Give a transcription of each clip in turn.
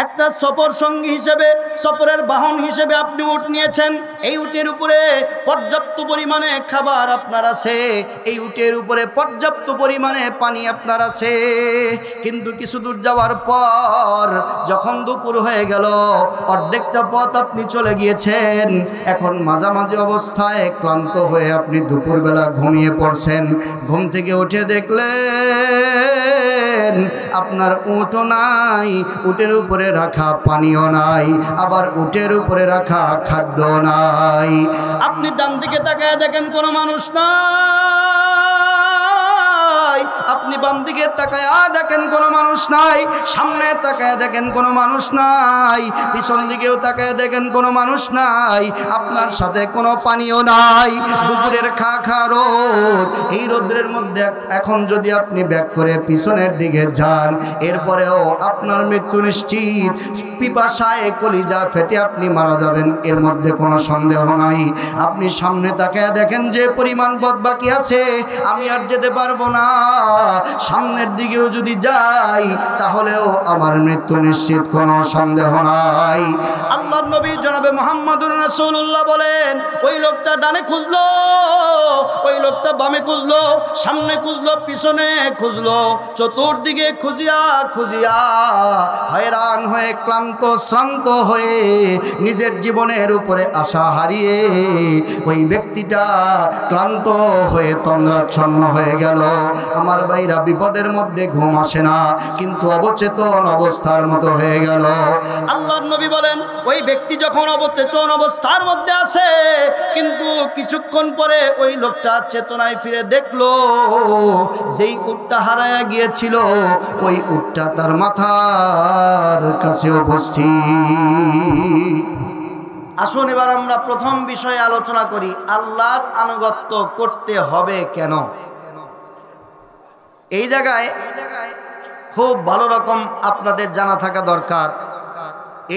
একটা সফর সঙ্গী হিসেবে, সফরের বাহন হিসেবে আপনি উট নিয়েছেন। এই উটের উপরে পর্যাপ্ত পরিমাণে খাবার আপনার আছে, এই উটের উপরে পর্যাপ্ত পরিমাণে পানি আপনার আছে। কিন্তু কিছু দূর যাওয়ার পর যখন দুপুর হয়ে গেল, অর্ধেকটা পথ আপনি চলে গিয়েছেন, এখন মাঝামাঝি অবস্থায় ক্লান্ত হয়ে আপনি দুপুরবেলা ঘুমিয়ে পড়ছেন। ঘুম থেকে উঠে দেখলেন আপনার উটও নাই, উটের উপরে রাখা পানিও নাই, আবার উটের উপরে রাখা খাদ্য নাই। আপনি ডান দিকে তাকায় দেখেন কোনো মানুষ নাই, আপনি বাম দিকে তাকায় দেখেন কোনো মানুষ নাই, সামনে তাকায় দেখেন কোনো মানুষ নাই, পিছন দিকেও তাকায় দেখেন কোনো মানুষ নাই, আপনার সাথে কোনো পানিও নাই। দুপুরের খা রোদ, এই রোদ্রের মধ্যে এখন যদি আপনি ব্যাক করে পিছনের দিকে যান, এরপরেও আপনার মৃত্যু নিশ্চিত। পিপাসায় কলিজা ফেটে আপনি মারা যাবেন, এর মধ্যে কোনো সন্দেহ নাই। আপনি সামনে তাকায় দেখেন যে পরিমাণ পথ বাকি আছে, আমি আর যেতে পারবো না, সামনের দিকেও যদি যাই তাহলেও আমার মৃত্যু নিশ্চিত, কোনো সন্দেহ নাই। আল্লাহর নবী জনাবে মুহাম্মদুর রাসূলুল্লাহ বলেন, ওই লোকটা ডানে খুঁজলো, ওই লোকটা বামে খুঁজলো, সামনে খুঁজলো, পিছনে খুঁজলো, চতুর্দিকে খুঁজিয়া খুঁজিয়া হয়রান হয়ে ক্লান্ত শ্রান্ত হয়ে নিজের জীবনের উপরে আশা হারিয়ে ওই ব্যক্তিটা ক্লান্ত হয়ে তন্দ্রাচ্ছন্ন হয়ে গেল। আমার ভাইরা, বিপদের মধ্যে ঘুম আসে না, কিন্তু অবচেতন অবস্থার মতো হয়ে গেল। আল্লাহর নবী বলেন, ওই ব্যক্তি যখন অবচেতন অবস্থার মধ্যে আছে, কিন্তু কিছুক্ষণ পরে ওই লোকটা চেতনায় ফিরে দেখলো যেই উটটা হারায়া গিয়েছিল, ওই উটটা তার মাথার কাছে উপস্থিত। আসুন এবার আমরা প্রথম বিষয়ে আলোচনা করি, আল্লাহর আনুগত্য করতে হবে কেন। এই জায়গায় খুব ভালো রকম আপনাদের জানা থাকা দরকার,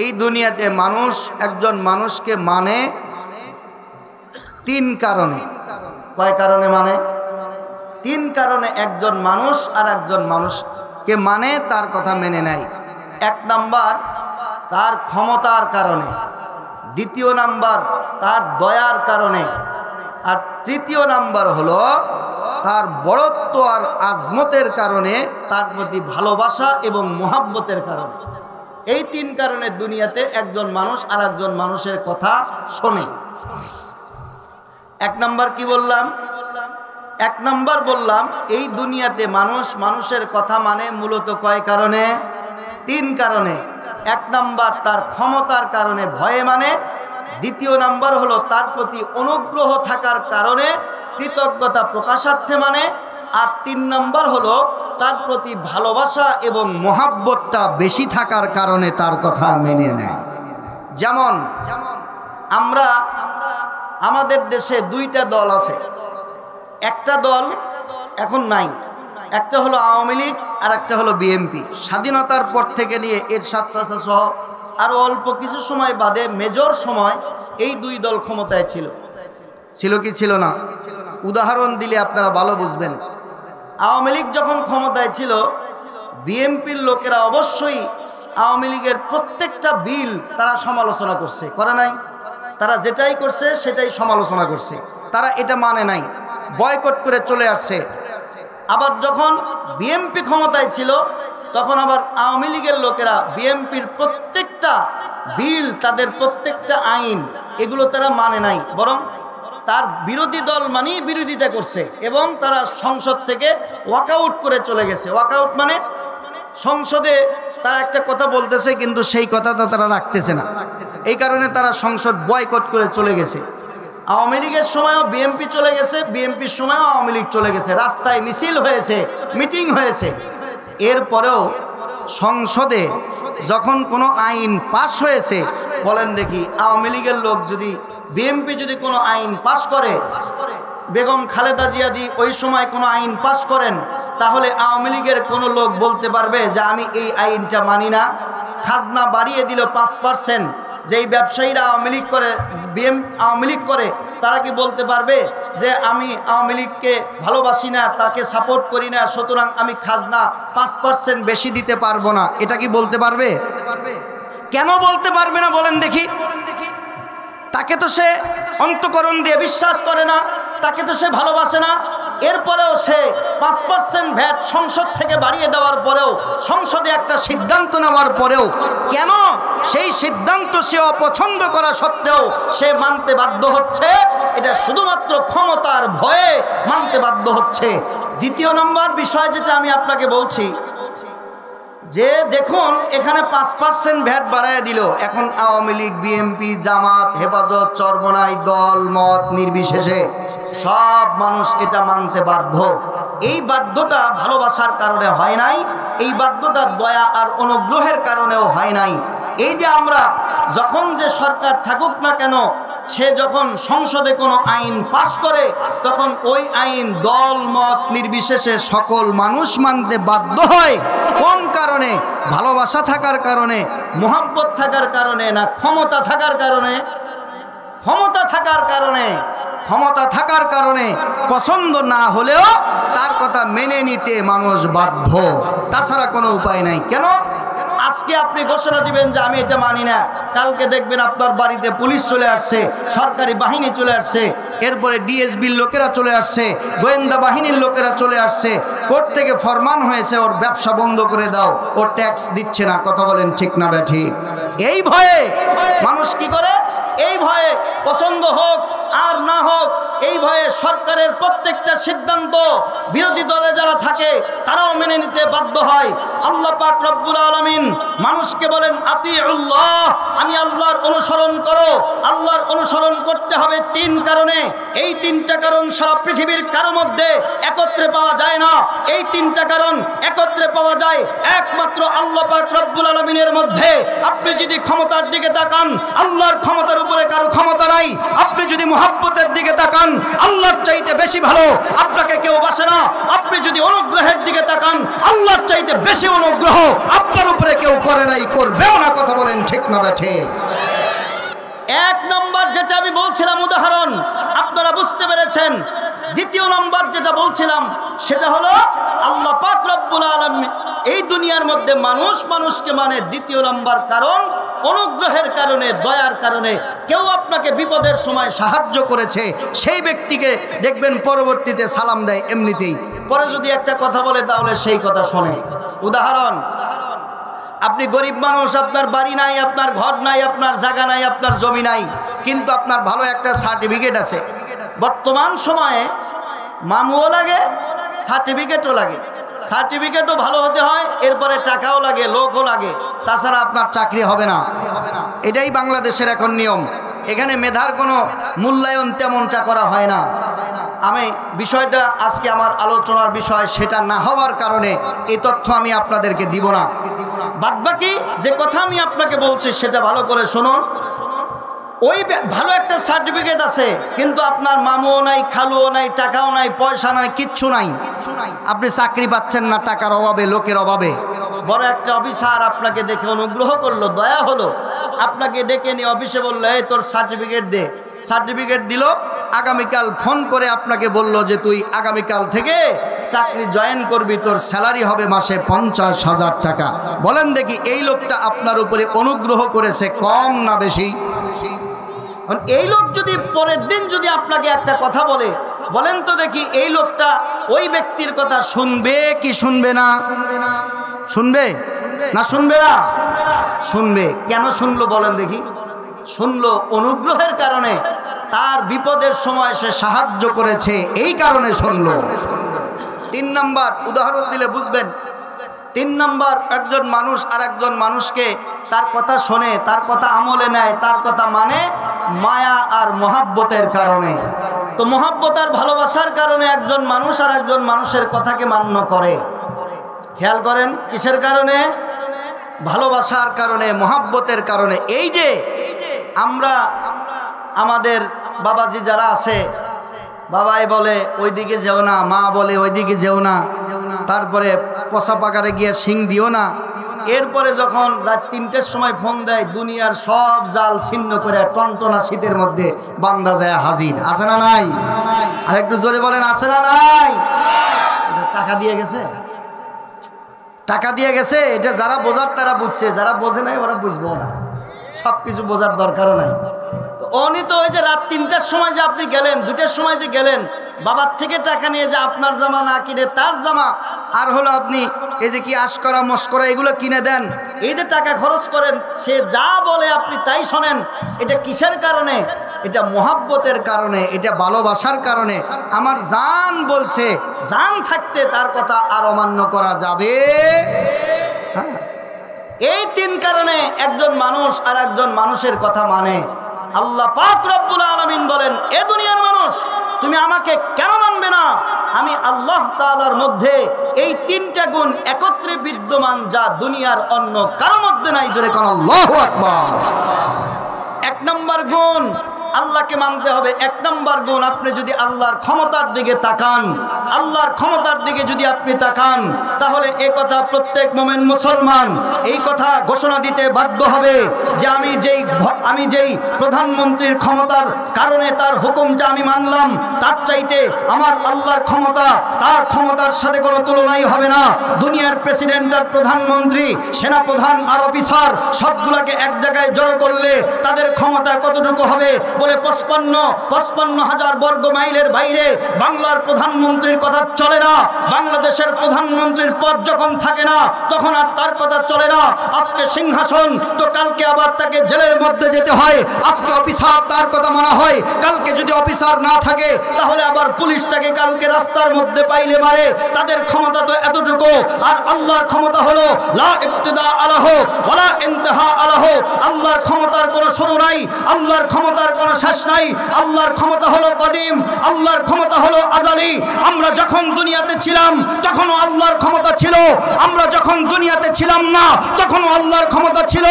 এই দুনিয়াতে মানুষ একজন মানুষকে মানে তিন কারণে। কয় কারণে মানে? তিন কারণে একজন মানুষ আর একজন মানুষকে মানে, তার কথা মেনে নেয়। এক নাম্বার তার ক্ষমতার কারণে, দ্বিতীয় নাম্বার তার দয়ার কারণে, আর তৃতীয় নাম্বার হলো তার বড়ত্ব আর আজমতের কারণে, তার প্রতি ভালোবাসা এবং মোহাব্বতের কারণে। এই তিন কারণে দুনিয়াতে একজন মানুষ আর একজন মানুষের কথা শোনে। এক নাম্বার কি বললাম? এক নাম্বার বললাম, এই দুনিয়াতে মানুষ মানুষের কথা মানে মূলত কয় কারণে? তিন কারণে। এক নাম্বার তার ক্ষমতার কারণে ভয়ে মানে, দ্বিতীয় নাম্বার হলো তার প্রতি অনুগ্রহ থাকার কারণে কৃতজ্ঞতা প্রকাশার্থে মানে, আর তিন নাম্বার হলো তার প্রতি ভালোবাসা এবং মোহাব্বতটা বেশি থাকার কারণে তার কথা মেনে নেয়। যেমন আমরা আমাদের দেশে দুইটা দল আছে, একটা দল এখন নাই, একটা হলো আওয়ামী লীগ আর একটা হলো বিএনপি। স্বাধীনতার পর থেকে নিয়ে এরশাদ চাচা সহ আরও অল্প কিছু সময় বাদে মেজর সময় এই দুই দল ক্ষমতায় ছিল। ছিল কি ছিল না? উদাহরণ দিলে আপনারা ভালো বুঝবেন। আওয়ামী লীগ যখন ক্ষমতায় ছিল, বিএনপির লোকেরা অবশ্যই আওয়ামী লীগের প্রত্যেকটা বিল তারা সমালোচনা করছে, করে নাই? তারা যেটাই করছে সেটাই সমালোচনা করছে, তারা এটা মানে নাই, বয়কট করে চলে আসছে। আবার যখন বিএনপি ক্ষমতায় ছিল, তখন আবার আওয়ামী লীগের লোকেরা বিএনপির প্রত্যেকটা বিল, তাদের প্রত্যেকটা আইন, এগুলো তারা মানে নাই, বরং তার বিরোধী দল মানেই বিরোধিতা করছে, এবং তারা সংসদ থেকে ওয়াকআউট করে চলে গেছে। ওয়াকআউট মানে সংসদে তারা একটা কথা বলতেছে কিন্তু সেই কথাটা তারা রাখতেছে না, এই কারণে তারা সংসদ বয়কট করে চলে গেছে। আওয়ামী লীগের সময়ও বিএনপি চলে গেছে, বিএনপির সময়ও আওয়ামী লীগ চলে গেছে, রাস্তায় মিছিল হয়েছে, মিটিং হয়েছে। এরপরেও সংসদে যখন কোনো আইন পাশ হয়েছে, বলেন দেখি, আওয়ামী লীগের লোক যদি, বিএনপি যদি কোনো আইন পাশ করে, বেগম খালেদা জিয়া ওই সময় কোনো আইন পাশ করেন, তাহলে আওয়ামী লীগের কোনো লোক বলতে পারবে যে আমি এই আইনটা মানি না? খাজনা বাড়িয়ে দিল 5%, যেই ব্যবসায়ীরা আওয়ামী লীগ করে, তারা কি বলতে পারবে যে আমি আওয়ামী লীগকে ভালোবাসি না, তাকে সাপোর্ট করি না, সুতরাং আমি খাজনা 5% বেশি দিতে পারবো না? এটা কি বলতে পারবে? কেন বলতে পারবে না বলেন দেখি? তাকে তো সে অন্তঃকরণ দিয়ে বিশ্বাস করে না, তাকে তো সে ভালোবাসে না। এরপরেও সে 5% ভ্যাট সংসদ থেকে বাড়িয়ে দেওয়ার পরেও, সংসদে একটা সিদ্ধান্ত নেওয়ার পরেও কেন সেই সিদ্ধান্ত সে অপছন্দ করা সত্ত্বেও সে মানতে বাধ্য হচ্ছে? এটা শুধুমাত্র ক্ষমতার ভয়ে মানতে বাধ্য হচ্ছে। দ্বিতীয় নম্বর বিষয় যেটা আমি আপনাকে বলছি, যে দেখুন এখানে 5% ভ্যাট বাড়ায় দিল। এখন আওয়ামী লীগ, বিএনপি, জামাত, হেফাজত, চরমনাই, দল মত নির্বিশেষে সব মানুষ এটা মানতে বাধ্য। এই বাধ্যটা ভালোবাসার কারণে হয় নাই, এই বাধ্যটা দয়া আর অনুগ্রহের কারণেও হয় নাই। এই যে আমরা যখন যে সরকার থাকুক না কেন, সে যখন সংসদে কোনো আইন পাশ করে তখন ওই আইন দল মত নির্বিশেষে সকল মানুষ মানতে বাধ্য হয়। কোন কারণে? ভালোবাসা থাকার কারণে, মোহাব্বত থাকার কারণে, না ক্ষমতা থাকার কারণে? ক্ষমতা থাকার কারণে। ক্ষমতা থাকার কারণে পছন্দ না হলেও তার কথা মেনে নিতে মানুষ বাধ্য, তাছাড়া কোনো উপায় নাই। কেন? আজকে আপনি ঘোষণা দিবেন যে আমি এটা মানি না, কালকে দেখবেন আপনার বাড়িতে পুলিশ চলে আসছে, সরকারি বাহিনী চলে আসছে, এরপরে ডিএসবির লোকেরা চলে আসছে, গোয়েন্দা বাহিনীর লোকেরা চলে আসছে, কোর্ট থেকে ফরমান হয়েছে ওর ব্যবসা বন্ধ করে দাও, ওর ট্যাক্স দিচ্ছে না। কথা বলেন ঠিক না ব্যাঠিক? এই ভয়ে মানুষ কি করে? এই ভয়ে পছন্দ হোক আর না হোক, এই ভয়ে সরকারের প্রত্যেকটা সিদ্ধান্ত বিরোধী দলে যারা থাকে তারাও মেনে নিতে বাধ্য হয়। আল্লাহ পাক রব্বুল আলামিন মানুষকে বলেন আতিউল্লাহ, আমি আল্লাহর অনুসরণ করো। আল্লাহর অনুসরণ করতে হবে 3 কারণে। এই 3টা কারণ সারা পৃথিবীর কারো মধ্যে একত্রে পাওয়া যায় না। এই 3টা কারণ একত্রে পাওয়া যায় একমাত্র আল্লাহ পাক রব্বুল আলামিনের মধ্যে। আপনি যদি ক্ষমতার দিকে তাকান, আল্লাহর ক্ষমতার উপরে কারো ক্ষমতা নাই। আপনি যদি মুহাব্বতের দিকে তাকান, আল্লাহর চাইতে বেশি ভালো আপনাকে কেউ বাসে না। আপনি যদি অনুগ্রহের দিকে তাকান, আল্লাহর চাইতে বেশি অনুগ্রহ আপনার উপরে কেউ করে নাই, করবেও না। কথা বলেন ঠিক না ব্যাঠে? 1 নম্বর যেটা আমি বলছিলাম উদাহরণ, আপনারা বুঝতে পেরেছেন। দ্বিতীয় নম্বর যেটা বলছিলাম সেটা হলো আল্লাহ পাক রব্বুল আলামিন এই দুনিয়ার মধ্যে মানুষ মানুষকে মানে। দ্বিতীয় নম্বর কারণ অনুগ্রহের কারণে, দয়ার কারণে। কেউ আপনাকে বিপদের সময় সাহায্য করেছে, সেই ব্যক্তিকে দেখবেন পরবর্তীতে সালাম দেয় এমনিতেই, পরে যদি একটা কথা বলে তাহলে সেই কথা শোনে। উদাহরণ, আপনি গরিব মানুষ, আপনার বাড়ি নাই, আপনার ঘর নাই, আপনার জায়গা নাই, আপনার জমি নাই, কিন্তু আপনার ভালো একটা সার্টিফিকেট আছে। বর্তমান সময়ে মামুও লাগে, সার্টিফিকেটও লাগে। সার্টিফিকেটও ভালো হতে হয়, এরপরে টাকাও লাগে, লোকও লাগে, তাছাড়া আপনার চাকরি হবে না। এটাই বাংলাদেশের এখন নিয়ম। এখানে মেধার কোনো মূল্যায়ন তেমনটা করা হয় না। আমি বিষয়টা আজকে আমার আলোচনার বিষয়, সেটা না হওয়ার কারণে এই তথ্য আমি আপনাদেরকে দিব না। বাদবাকি যে কথা আমি আপনাকে বলছি সেটা ভালো করে শুনুন। ওই ভালো একটা সার্টিফিকেট আছে, কিন্তু আপনার মামুও নাই, খালুও নাই, টাকাও নাই, পয়সা নাই, কিচ্ছু নাই। আপনি চাকরি পাচ্ছেন না টাকার অভাবে, লোকের অভাবে। বড় একটা অফিসার আপনাকে দেখে অনুগ্রহ করলো, দয়া হলো, আপনাকে ডেকে নিয়ে অফিসে বললো, এই তোর সার্টিফিকেট দে। সার্টিফিকেট দিল, আগামীকাল ফোন করে আপনাকে বলল যে তুই আগামীকাল থেকে চাকরি জয়েন করবি, তোর স্যালারি হবে মাসে 50,000 টাকা। বলেন দেখি এই লোকটা আপনার উপরে অনুগ্রহ করেছে কম না বেশি? এই লোক যদি পরের দিন যদি আপনাকে একটা কথা বলে, বলেন তো দেখি এই লোকটা ওই ব্যক্তির কথা শুনবে কি শুনবে না? শুনবে না শুনবে না? শুনবে। কেন শুনলো বলেন দেখি? শুনলো অনুগ্রহের কারণে, তার বিপদের সময় সে সাহায্য করেছে, এই কারণে শুনলো। 3 নম্বর উদাহরণ দিলে বুঝবেন। 3 নম্বর, একজন মানুষ আর একজন মানুষকে তার কথা শোনে, তার কথা আমলে নেয়, তার কথা মানে মায়া আর মহাব্বতের কারণে। তো মহাব্বত আর ভালোবাসার কারণে একজন মানুষ আর একজন মানুষের কথাকে মান্য করে। খেয়াল করেন, কিসের কারণে? ভালোবাসার কারণে, মহাব্বতের কারণে। এই যে আমরা আমাদের বাবাজি যারা আছে, বাবাই বলে ওইদিকে যেও না, মা বলে ওইদিকে যেও না, তারপরে পচা পাকারে গিয়ে শিং দিও না। এরপরে যখন রাত 3টের সময় ফোন দেয়, দুনিয়ার সব জাল ছিন্ন করে টনটনা শীতের মধ্যে বান্দা যায় হাজির। আছে না নাই? আর একটু জোরে বলেন, আছে না নাই? টাকা দিয়ে গেছে, টাকা দিয়ে গেছে, এটা যারা বোঝার তারা বুঝছে, যারা বোঝে নাই ওরা বুঝবো না, সব কিছু বোঝার দরকারও নাই। তো উনি তো ওই যে রাত 3টার সময় যে আপনি গেলেন, 2টার সময় যে গেলেন, বাবার থেকে টাকা নিয়ে যে আপনার জামা না কিনে তার জামা, আর হলো আপনি এই যে কি আশকরা মস্করা এগুলো কিনে দেন, এই যে টাকা খরচ করেন, সে যা বলে আপনি তাই শোনেন, এটা কিসের কারণে? এটা মোহাব্বতের কারণে, এটা ভালোবাসার কারণে। আমার জান বলছে, জান থাকতে তার কথা আর অমান্য করা যাবে? হ্যাঁ, এই 3 কারণে একজন মানুষ আর একজন মানুষের কথা মানে। আল্লাহ পাক রব্বুল আলামিন বলেন, এ দুনিয়ার মানুষ তুমি আমাকে কেন মানবে না? আমি আল্লাহ তাআলার মধ্যে এই 3টা গুণ একত্রে বিদ্যমান, যা দুনিয়ার অন্য কারোর মধ্যে নাই। জোরে কোন আল্লাহু আকবার। 1 নম্বর গুণ আল্লাহকে মানতে হবে। 1 নম্বর গুণ, আপনি যদি আল্লাহর ক্ষমতার দিকে তাকান, আল্লাহর ক্ষমতার দিকে যদি আপনি তাকান, তাহলে এই কথা প্রত্যেক মুমিন মুসলমান এই কথা ঘোষণা দিতে বাধ্য হবে যে আমি যেই প্রধানমন্ত্রীর ক্ষমতার কারণে তার হুকুমটা আমি মানলাম, তার চাইতে আমার আল্লাহর ক্ষমতা, তার ক্ষমতার সাথে কোনো তুলনাই হবে না। দুনিয়ার প্রেসিডেন্ট আর প্রধানমন্ত্রী, সেনাপ্রধান আর অফিসার সবগুলোকে এক জায়গায় জড়ো করলে তাদের ক্ষমতা কতটুকু হবে? বলে 55,000 বর্গ মাইলের বাইরে বাংলার প্রধানমন্ত্রীর কথা চলে না। বাংলাদেশের প্রধানমন্ত্রীর পদ যখন থাকে না, তখন আর তার কথা চলে না। আজকে সিংহাসন, তো কালকে আবার তাকে জেলের মধ্যে যেতে হয়। আজকে অফিসার, তার কথা মানা হয়, কালকে যদি অফিসার না থাকে তাহলে আবার পুলিশটাকে কালকে রাস্তার মধ্যে পাইলে মারে। তাদের ক্ষমতা তো এতটুকু। আর আল্লাহর ক্ষমতা হলো লা ইবতিদা আলাহু ওয়ালা ইনতিহা আলাহু। আল্লাহর ক্ষমতার কোনো শুরু নাই, আল্লাহর ক্ষমতার কোনো শেষ নাই। আল্লাহর ক্ষমতা হলো কদিম, আল্লাহর ক্ষমতা হলো আজালি। আমরা যখন দুনিয়াতে ছিলাম তখনও আল্লাহর ক্ষমতা ছিল, আমরা যখন দুনিয়াতে ছিলাম না তখনও আল্লাহর ক্ষমতা ছিল,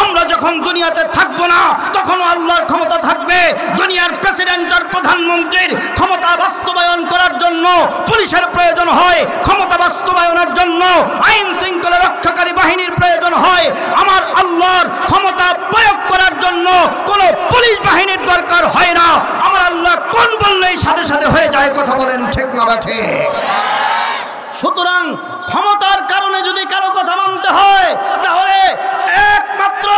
আমরা যখন দুনিয়াতে থাকবো না তখনও আল্লাহর ক্ষমতা থাকবে। দুনিয়ার প্রেসিডেন্ট আর প্রধানমন্ত্রীর ক্ষমতা বাস্তবায়ন করার জন্য পুলিশের প্রয়োজন হয়, ক্ষমতা বাস্তবায়নের জন্য আইন শৃঙ্খলা রক্ষাকারী বাহিনীর প্রয়োজন হয়। আমার আল্লাহর ক্ষমতা প্রয়োগ করার জন্য কোনো পুলিশ বাহিনীর দরকার হয় না। আমার আল্লাহ কোন বললেই সাথে সাথে হয়ে যায়। কথা বলেন ঠিক না ঠিক? সুতরাং ক্ষমতার কারণে যদি কারো কথা মানতে হয়, তাহলে একমাত্র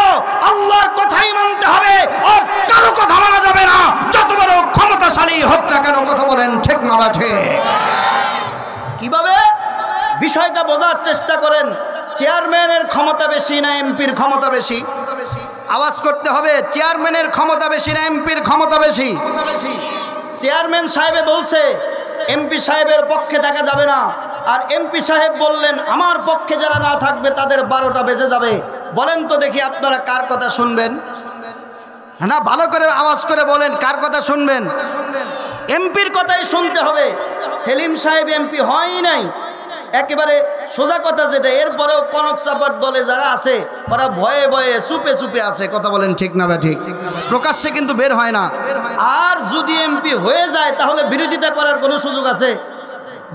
আল্লাহর কথাই মানতে হবে, আর কারো কথা মানা যাবে না, যত বড় ক্ষমতাশালী হোক না কেন। কথা বলেন ঠিক না ঠিক? কিভাবে বিষয়টা বোঝার চেষ্টা করেন। চেয়ারম্যানের ক্ষমতা বেশি না এমপির ক্ষমতা বেশি? আওয়াজ করতে হবে, চেয়ারম্যানের ক্ষমতা বেশি না এমপির ক্ষমতা বেশি? চেয়ারম্যান সাহেবে বলছে এমপি সাহেবের পক্ষে থাকা যাবে না, আর এমপি সাহেব বললেন আমার পক্ষে যারা না থাকবে তাদের 12টা বেজে যাবে। বলেন তো দেখি আপনারা কার কথা শুনবেন? না, ভালো করে আওয়াজ করে বলেন, কার কথা শুনবেন? এমপির কথাই শুনতে হবে। সেলিম সাহেব এমপি হয়ই নাই, একেবারে সোজা কথা যেটা। এরপরেও কনক চাপার দলে যারা আছে ওরা ভয়ে ভয়ে চুপে চুপে আছে। কথা বলেন ঠিক না? ঠিক, প্রকাশ্যে কিন্তু বের হয় না। আর যদি এমপি হয়ে যায় তাহলে বিরোধিতা করার কোনো সুযোগ আছে?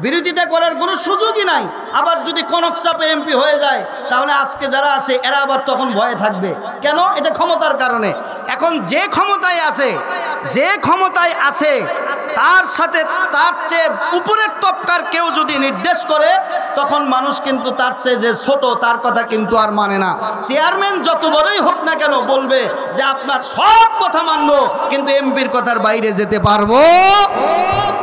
বিরোধিতা করার কোনো সুযোগই নাই। আবার যদি কনক চাপে এমপি হয়ে যায় তাহলে আজকে যারা আছে এরা আবার তখন ভয়ে থাকবে। কেন? এটা ক্ষমতার কারণে। এখন যে ক্ষমতায় আছে তার সাথে তার চেয়ে উপরের তবকার কেউ যদি নির্দেশ করে, তখন মানুষ কিন্তু তার চেয়ে যে ছোট তার কথা কিন্তু আর মানে না। চেয়ারম্যান যত বড়ই হোক না কেন বলবে যে আপনার সব কথা মানবো, কিন্তু এমপির কথার বাইরে যেতে পারবো।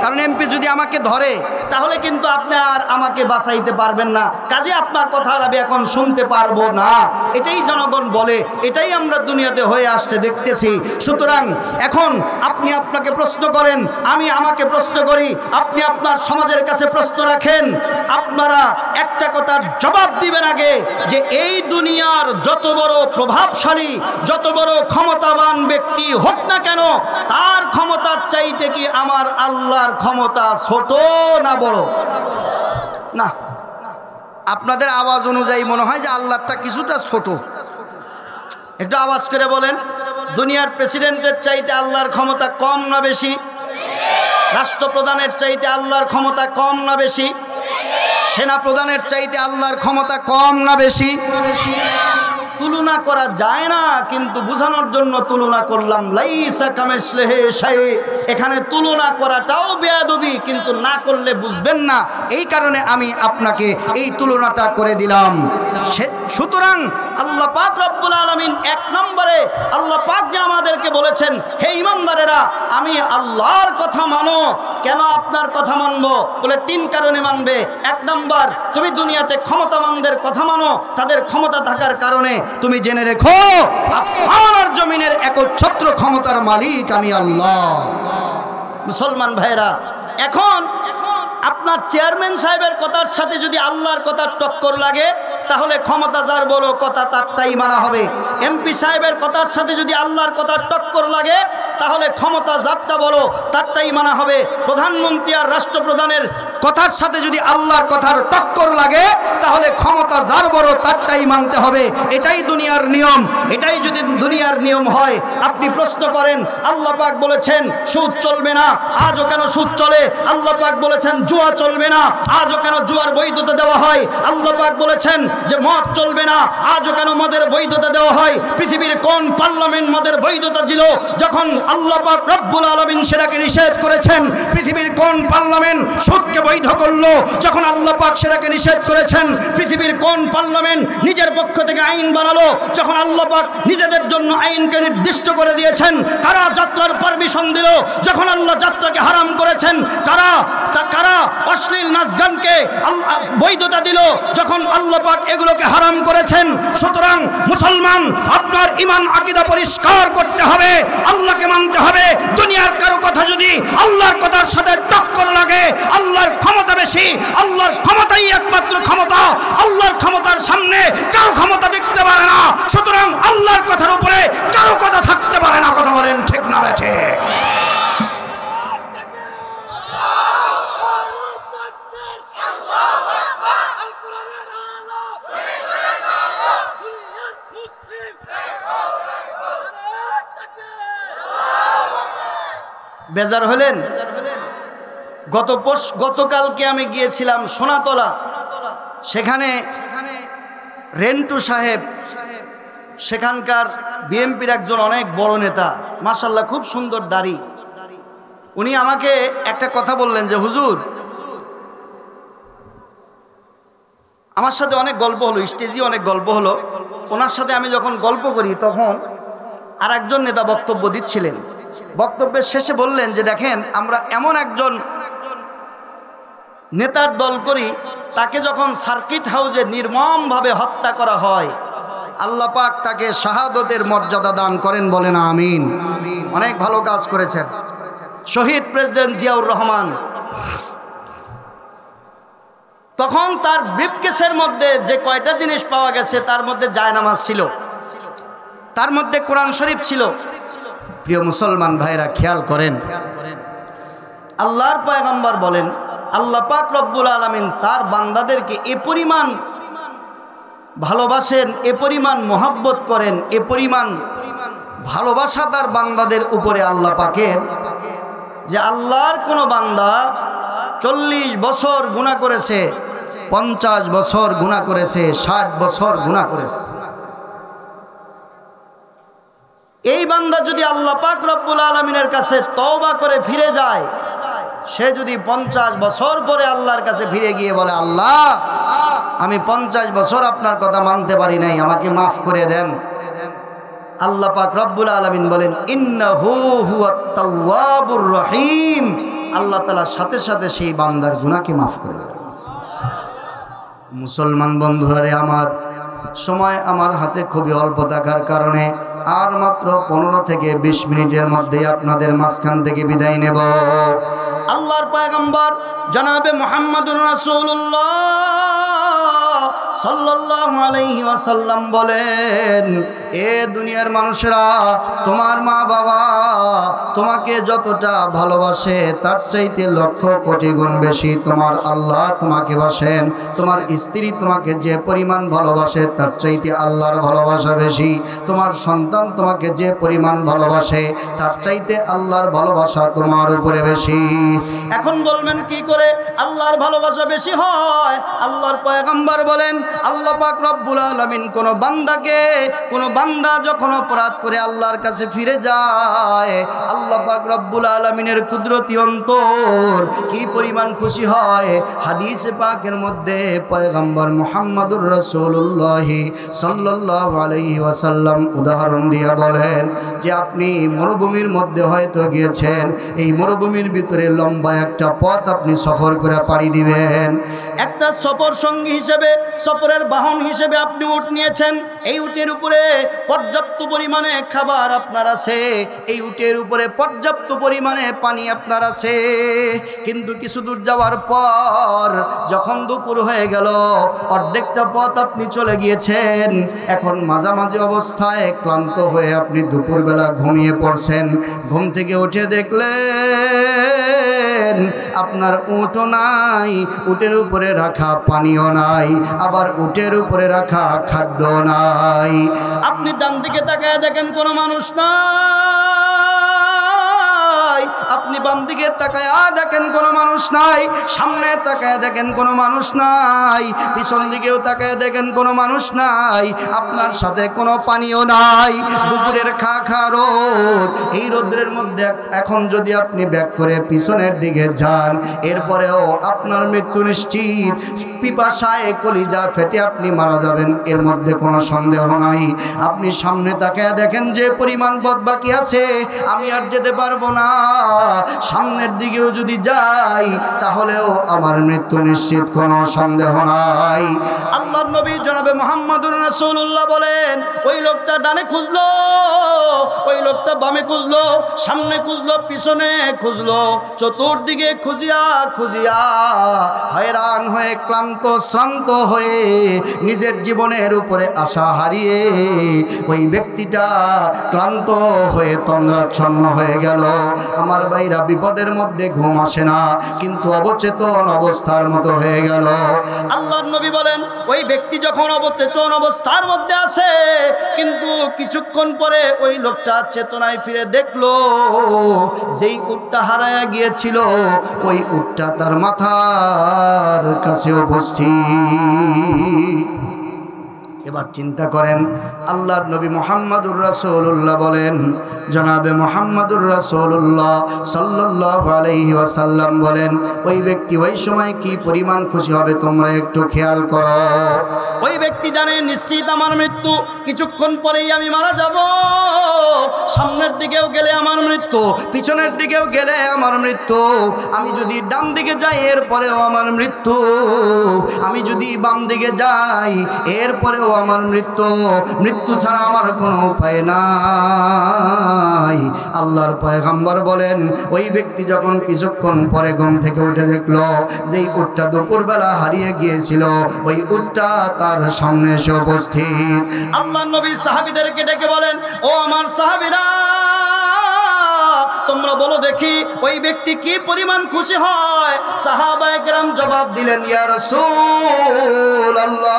কারণ এমপি যদি আমাকে ধরে তাহলে কিন্তু আপনি আর আমাকে বাঁচাইতে পারবেন না, কাজে আপনার কথা আমি এখন শুনতে পারবো না। এটাই জনগণ বলে, এটাই আমরা দুনিয়াতে হয়ে আসতে দেখতেছি। সুতরাং এখন আপনি আপনাকে প্রশ্ন করেন, আমি আমাকে প্রশ্ন করি, আপনি আপনার সমাজের কাছে প্রশ্ন রাখেন। আপনারা একটা কথার জবাব দিবেন আগে, যে এই দুনিয়ার যত বড় প্রভাবশালী, যত বড় ক্ষমতাবান ব্যক্তি হোক না কেন, তার ক্ষমতার চাইতে কি আমার আল্লাহর ক্ষমতা ছোট না বড়? না, আপনাদের আওয়াজ অনুযায়ী মনে হয় যে আল্লাহটা কিছুটা ছোট। একটু আওয়াজ করে বলেন, দুনিয়ার প্রেসিডেন্টের চাইতে আল্লাহর ক্ষমতা কম না বেশি? রাষ্ট্রপ্রধানের চাইতে আল্লাহর ক্ষমতা কম না বেশি? সেনা প্রধানের চাইতে আল্লাহর ক্ষমতা কম না বেশি? তুলনা করা যায় না, কিন্তু বোঝানোর জন্য তুলনা করলাম। লাইসা কামিসলিহি শাই, এখানে তুলনা করাটাও বেয়াদবি, কিন্তু না করলে বুঝবেন না, এই কারণে আমি আপনাকে এই তুলনাটা করে দিলাম। সুতরাং আল্লাহ পাক রব্বুল আলামিন এক নম্বরে আল্লাহ পাক যে আমাদেরকে বলেছেন, হে ঈমানদারেরা আমি আল্লাহর কথা মানো। কেন আপনার কথা মানবো? বলে 3 কারণে মানবে। 1 নম্বর, তুমি দুনিয়াতে ক্ষমতাবানদের কথা মানো, তাদের ক্ষমতা থাকার কারণে তুমি জেনে রেখো আসমান আর জমিনের একচ্ছত্র ক্ষমতার মালিক আমি আল্লাহ। মুসলমান ভাইরা, এখন আপনার চেয়ারম্যান সাহেবের কথার সাথে যদি আল্লাহর কথার টক্কর লাগে, তাহলে ক্ষমতা যার বলো কথা তারটাই মানা হবে। এমপি সাহেবের কথার সাথে যদি আল্লাহর কথার টক্কর লাগে, তাহলে ক্ষমতা যারটা বলো তারটাই মানা হবে। প্রধানমন্ত্রী আর রাষ্ট্রপ্রধানের কথার সাথে যদি আল্লাহর কথার টক্কর লাগে, তাহলে ক্ষমতা যার বড় তারটাই মানতে হবে। এটাই দুনিয়ার নিয়ম। এটাই যদি দুনিয়ার নিয়ম হয়, আপনি প্রশ্ন করেন আল্লাহ পাক বলেছেন সুদ চলবে না, আজও কেন সুদ চলে? আল্লাহ পাক বলেছেন জুয়া চলবে না, আজও কেন জুয়ার বৈধতা দেওয়া হয়? আল্লাহ পাক বলেছেন যে মদ চলবে না, আজও কেন মদের বৈধতা দেওয়া হয়? পৃথিবীর কোন পার্লামেন্ট মদের বৈধতা ছিল যখন আল্লাহ পাক রব্বুল আলামিন সেটাকে নিষেধ করেছেন? পৃথিবীর কোন পার্লামেন্ট সুদকে বৈধ করলো যখন আল্লাহ পাক সেটাকে নিষেধ করেছেন? পৃথিবীর কোন পার্লামেন্ট নিজের পক্ষ থেকে আইন বানালো যখন আল্লাহ পাক নিজেদের জন্য আইনকে নির্দিষ্ট করে দিয়েছেন? কারা যাত্রার পারমিশন দিল যখন আল্লাহ যাত্রাকে হারাম করেছেন? কারা অশ্লীল নাচ গানকে বৈধতা দিল যখন আল্লাহ পাক এগুলোকে হারাম করেছেন? সুতরাং মুসলমান, আপনার ঈমান আকীদা পরিষ্কার করতে হবে, আল্লাহকে মানতে হবে। দুনিয়ার কারো কথা যদি আল্লাহর কথার সাথে টক্কর লাগে, আল্লাহর ক্ষমতা বেশি, আল্লাহর ক্ষমতাই একমাত্র ক্ষমতা, আল্লাহর ক্ষমতার সামনে কারো ক্ষমতা দেখতে পারে না। সুতরাং আল্লাহর কথার উপরে কারো কথা থাকতে পারে না। কথা বলেন ঠিক না বেঠে? বেজার হলেন? গতকালকে আমি গিয়েছিলাম সোনাতলা, সেখানে রেন্টু সাহেব, সেখানকার বিএনপির একজন অনেক বড় নেতা, মাশাআল্লাহ খুব সুন্দর দাড়ি। উনি আমাকে একটা কথা বললেন যে হুজুর, আমার সাথে অনেক গল্প হলো, স্টেজে অনেক গল্প হলো। ওনার সাথে আমি যখন গল্প করি তখন আর একজন নেতা বক্তব্য দিচ্ছিলেন। বক্তব্যের শেষে বললেন যে দেখেন, আমরা এমন একজন নেতার দল করি, তাকে যখন সার্কিট হাউসে নির্মমভাবে হত্যা করা হয়, আল্লাহ পাক তাকে শাহাদতের মর্যাদা দান করেন। বলেন আমিন। অনেক ভালো কাজ করেছেন শহীদ প্রেসিডেন্ট জিয়াউর রহমান। তখন তার ব্রিফকেসের মধ্যে যে কয়টা জিনিস পাওয়া গেছে, তার মধ্যে জায়নামাজ ছিল, তার মধ্যে কোরআন শরীফ ছিল। প্রিয় মুসলমান ভাইরা, খেয়াল করেন, আল্লাহর পয়গম্বর বলেন আল্লাহ পাক রব্বুল আলামিন তার বান্দাদেরকে এ পরিমাণ ভালোবাসেন, এ পরিমাণ মহব্বত করেন, এ পরিমাণ ভালোবাসা তার বান্দাদের উপরে আল্লাহ পাকের, যে আল্লাহর কোনো বান্দা 40 বছর গুনাহ করেছে, 50 বছর গুনাহ করেছে, 60 বছর গুনাহ করেছে, এই বান্দা যদি আল্লাহ পাক রব্বুল আলামিনের কাছে তওবা করে ফিরে যায়, সে যদি 50 বছর পরে আল্লাহর কাছে ফিরে গিয়ে বলে আল্লাহ আমি 50 বছর আপনার কথা মানতে পারি নাই, আমাকে মাফ করে দেন, আল্লাহ পাক রব্বুল আলামিন বলেন ইন্নাহু হুয়াত তাওয়াবুর রহিম, আল্লাহ তাআলা সাথে সাথে সেই বান্দার গুনাহকে মাফ করে দেন। মুসলমান বন্ধুরা, আমার সময় আমার হাতে খুবই অল্প থাকার কারণে আর মাত্র 15 থেকে 20 মিনিটের মধ্যে আপনাদের মাঝখান থেকে বিদায় নেব। আল্লাহর পয়গম্বর জনাবে মুহাম্মদুর রাসূলুল্লাহ সাল্লাল্লাহু আলাইহি ওয়াসাল্লাম বলেন, এ দুনিয়ার মানুষেরা, তোমার মা বাবা তোমাকে যতটা ভালোবাসে তার চাইতে লক্ষ কোটি গুণ বেশি তোমার আল্লাহ তোমাকে বাসেন। তোমার স্ত্রী তোমাকে যে পরিমাণ ভালোবাসে তার চাইতে আল্লাহর ভালোবাসা বেশি। তোমার সন্তান তোমাকে যে পরিমাণ ভালোবাসে তার চাইতে আল্লাহর ভালোবাসা তোমার উপরে বেশি। এখন বলবেন কি করে আল্লাহর ভালোবাসা বেশি হয়? আল্লাহর পয়গম্বর বলেন, আল্লাহ পাক রব্বুল আলামিন কোন বান্দা যখন অপরাধ করে আল্লাহর কাছে ফিরে যায়, আল্লাহ পাক রব্বুল আলামিনের কুদরতি অন্তর কি পরিমাণ খুশি হয়। হাদিস পাকের মধ্যে পয়গম্বর মুহাম্মদুর রাসূলুল্লাহ সাল্লাল্লাহু আলাইহি ওয়াসাল্লাম উদাহরণ দিয়ে বলেন যে আপনি মরুভূমির মধ্যে হয়তো গিয়েছেন, এই মরুভূমির ভিতরে লম্বা একটা পথ আপনি সফর করে পাড়ি দিবেন। একটা সফর সঙ্গী হিসেবে, সফরের বাহন হিসেবে আপনি উট নিয়েছেন। এই উটের উপরে পর্যাপ্ত পরিমাণে খাবার আপনার আছে, এই উটের উপরে পর্যাপ্ত পরিমাণে পানি আপনার আছে। কিন্তু কিছু দূর যাওয়ার পর যখন দুপুর হয়ে গেল, অর্ধেকটা পথ আপনি চলে গিয়েছেন, এখন মাঝামাঝি অবস্থায় ক্লান্ত হয়ে আপনি দুপুরবেলা ঘুমিয়ে পড়ছেন। ঘুম থেকে উঠে দেখলেন আপনার উটও নাই, উটের উপরে রাখা পানিও নাই, আবার উটের উপরে রাখা খাদ্য নাই। আপনি ডান দিকে তাকায় দেখেন কোনো মানুষ নাই, আপনি বাম দিকে তাকায় দেখেন কোনো মানুষ নাই, সামনে তাকায় দেখেন কোনো মানুষ নাই, পিছন দিকেও তাকায় দেখেন কোনো মানুষ নাই, আপনার সাথে কোনো পানিও নাই। দুপুরের খা রোদ, এই রোদ্রের মধ্যে এখন যদি আপনি ব্যাক করে পিছনের দিকে যান, এরপরেও আপনার মৃত্যু নিশ্চিত। পিপাসায় কলিজা ফেটে আপনি মারা যাবেন, এর মধ্যে কোনো সন্দেহ নাই। আপনি সামনে তাকায় দেখেন যে পরিমাণ পথ বাকি আছে, আমি আর যেতে পারবো না, সামনের দিকেও যদি যাই তাহলেও আমার মৃত্যু নিশ্চিত, কোনো সন্দেহ নাই। আল্লাহর নবী জনাবে মুহাম্মদুর রাসূলুল্লাহ বলেন, ওই লোকটা ডানে খুঁজলো, ওই লোকটা বামে খুঁজলো, সামনে খুঁজলো, পিছনে খুঁজলো, চতুর্দিকে খুঁজিয়া হয়রান হয়ে ক্লান্ত শ্রান্ত হয়ে নিজের জীবনের উপরে আশা হারিয়ে ওই ব্যক্তিটা ক্লান্ত হয়ে তন্দ্রাচ্ছন্ন হয়ে গেল। আমার ভাইরা, বিপদের মধ্যে ঘুম আসে না, কিন্তু অবচেতন অবস্থার মতো হয়ে গেল। আল্লাহর নবী বলেন, ওই ব্যক্তি যখন অবচেতন অবস্থার মধ্যে আছে, কিন্তু কিছুক্ষণ পরে ওই লোকটা চেতনায় ফিরে দেখলো যেই উটটা হারায়া গিয়েছিল ওই উটটা তার মাথার কাছে উপস্থিত। এবার চিন্তা করেন, আল্লাহর নবী মুহাম্মদুর রাসূলুল্লাহ বলেন, জনাবে মুহাম্মদুর রাসূলুল্লাহ সাল্লাল্লাহু আলাইহি ওয়াসাল্লাম বলেন, ওই ব্যক্তি ওই সময় কি পরিমাণ খুশি হবে তোমরা একটু খেয়াল করো। ওই ব্যক্তি জানে নিশ্চিত আমার মৃত্যু, কিছুক্ষণ পরেই আমি মারা যাব, সামনের দিকেও গেলে আমার মৃত্যু, পিছনের দিকেও গেলে আমার মৃত্যু, আমি যদি ডান দিকে যাই এরপরেও আমার মৃত্যু, আমি যদি বাম দিকে যাই এরপরেও আমার মৃত্যু ছাড়া আমার কোনো উপায় নাই। আল্লাহর পয়গম্বর বলেন, ওই ব্যক্তি যখন কিছুক্ষণ পরে ঘুম থেকে উঠে দেখলো যেই উটটা দুপুরবেলা হারিয়ে গিয়েছিল ওই উটটা তার সামনে এসে উপস্থিত। আল্লাহর নবী সাহাবীদেরকে ডেকে বলেন, ও আমার সাহাবীরা, তোমরা বলো দেখি ওই ব্যক্তি কি পরিমাণ খুশি হয়। সাহাবায়ে কেরাম জবাব দিলেন, ইয়া রাসূলুল্লাহ,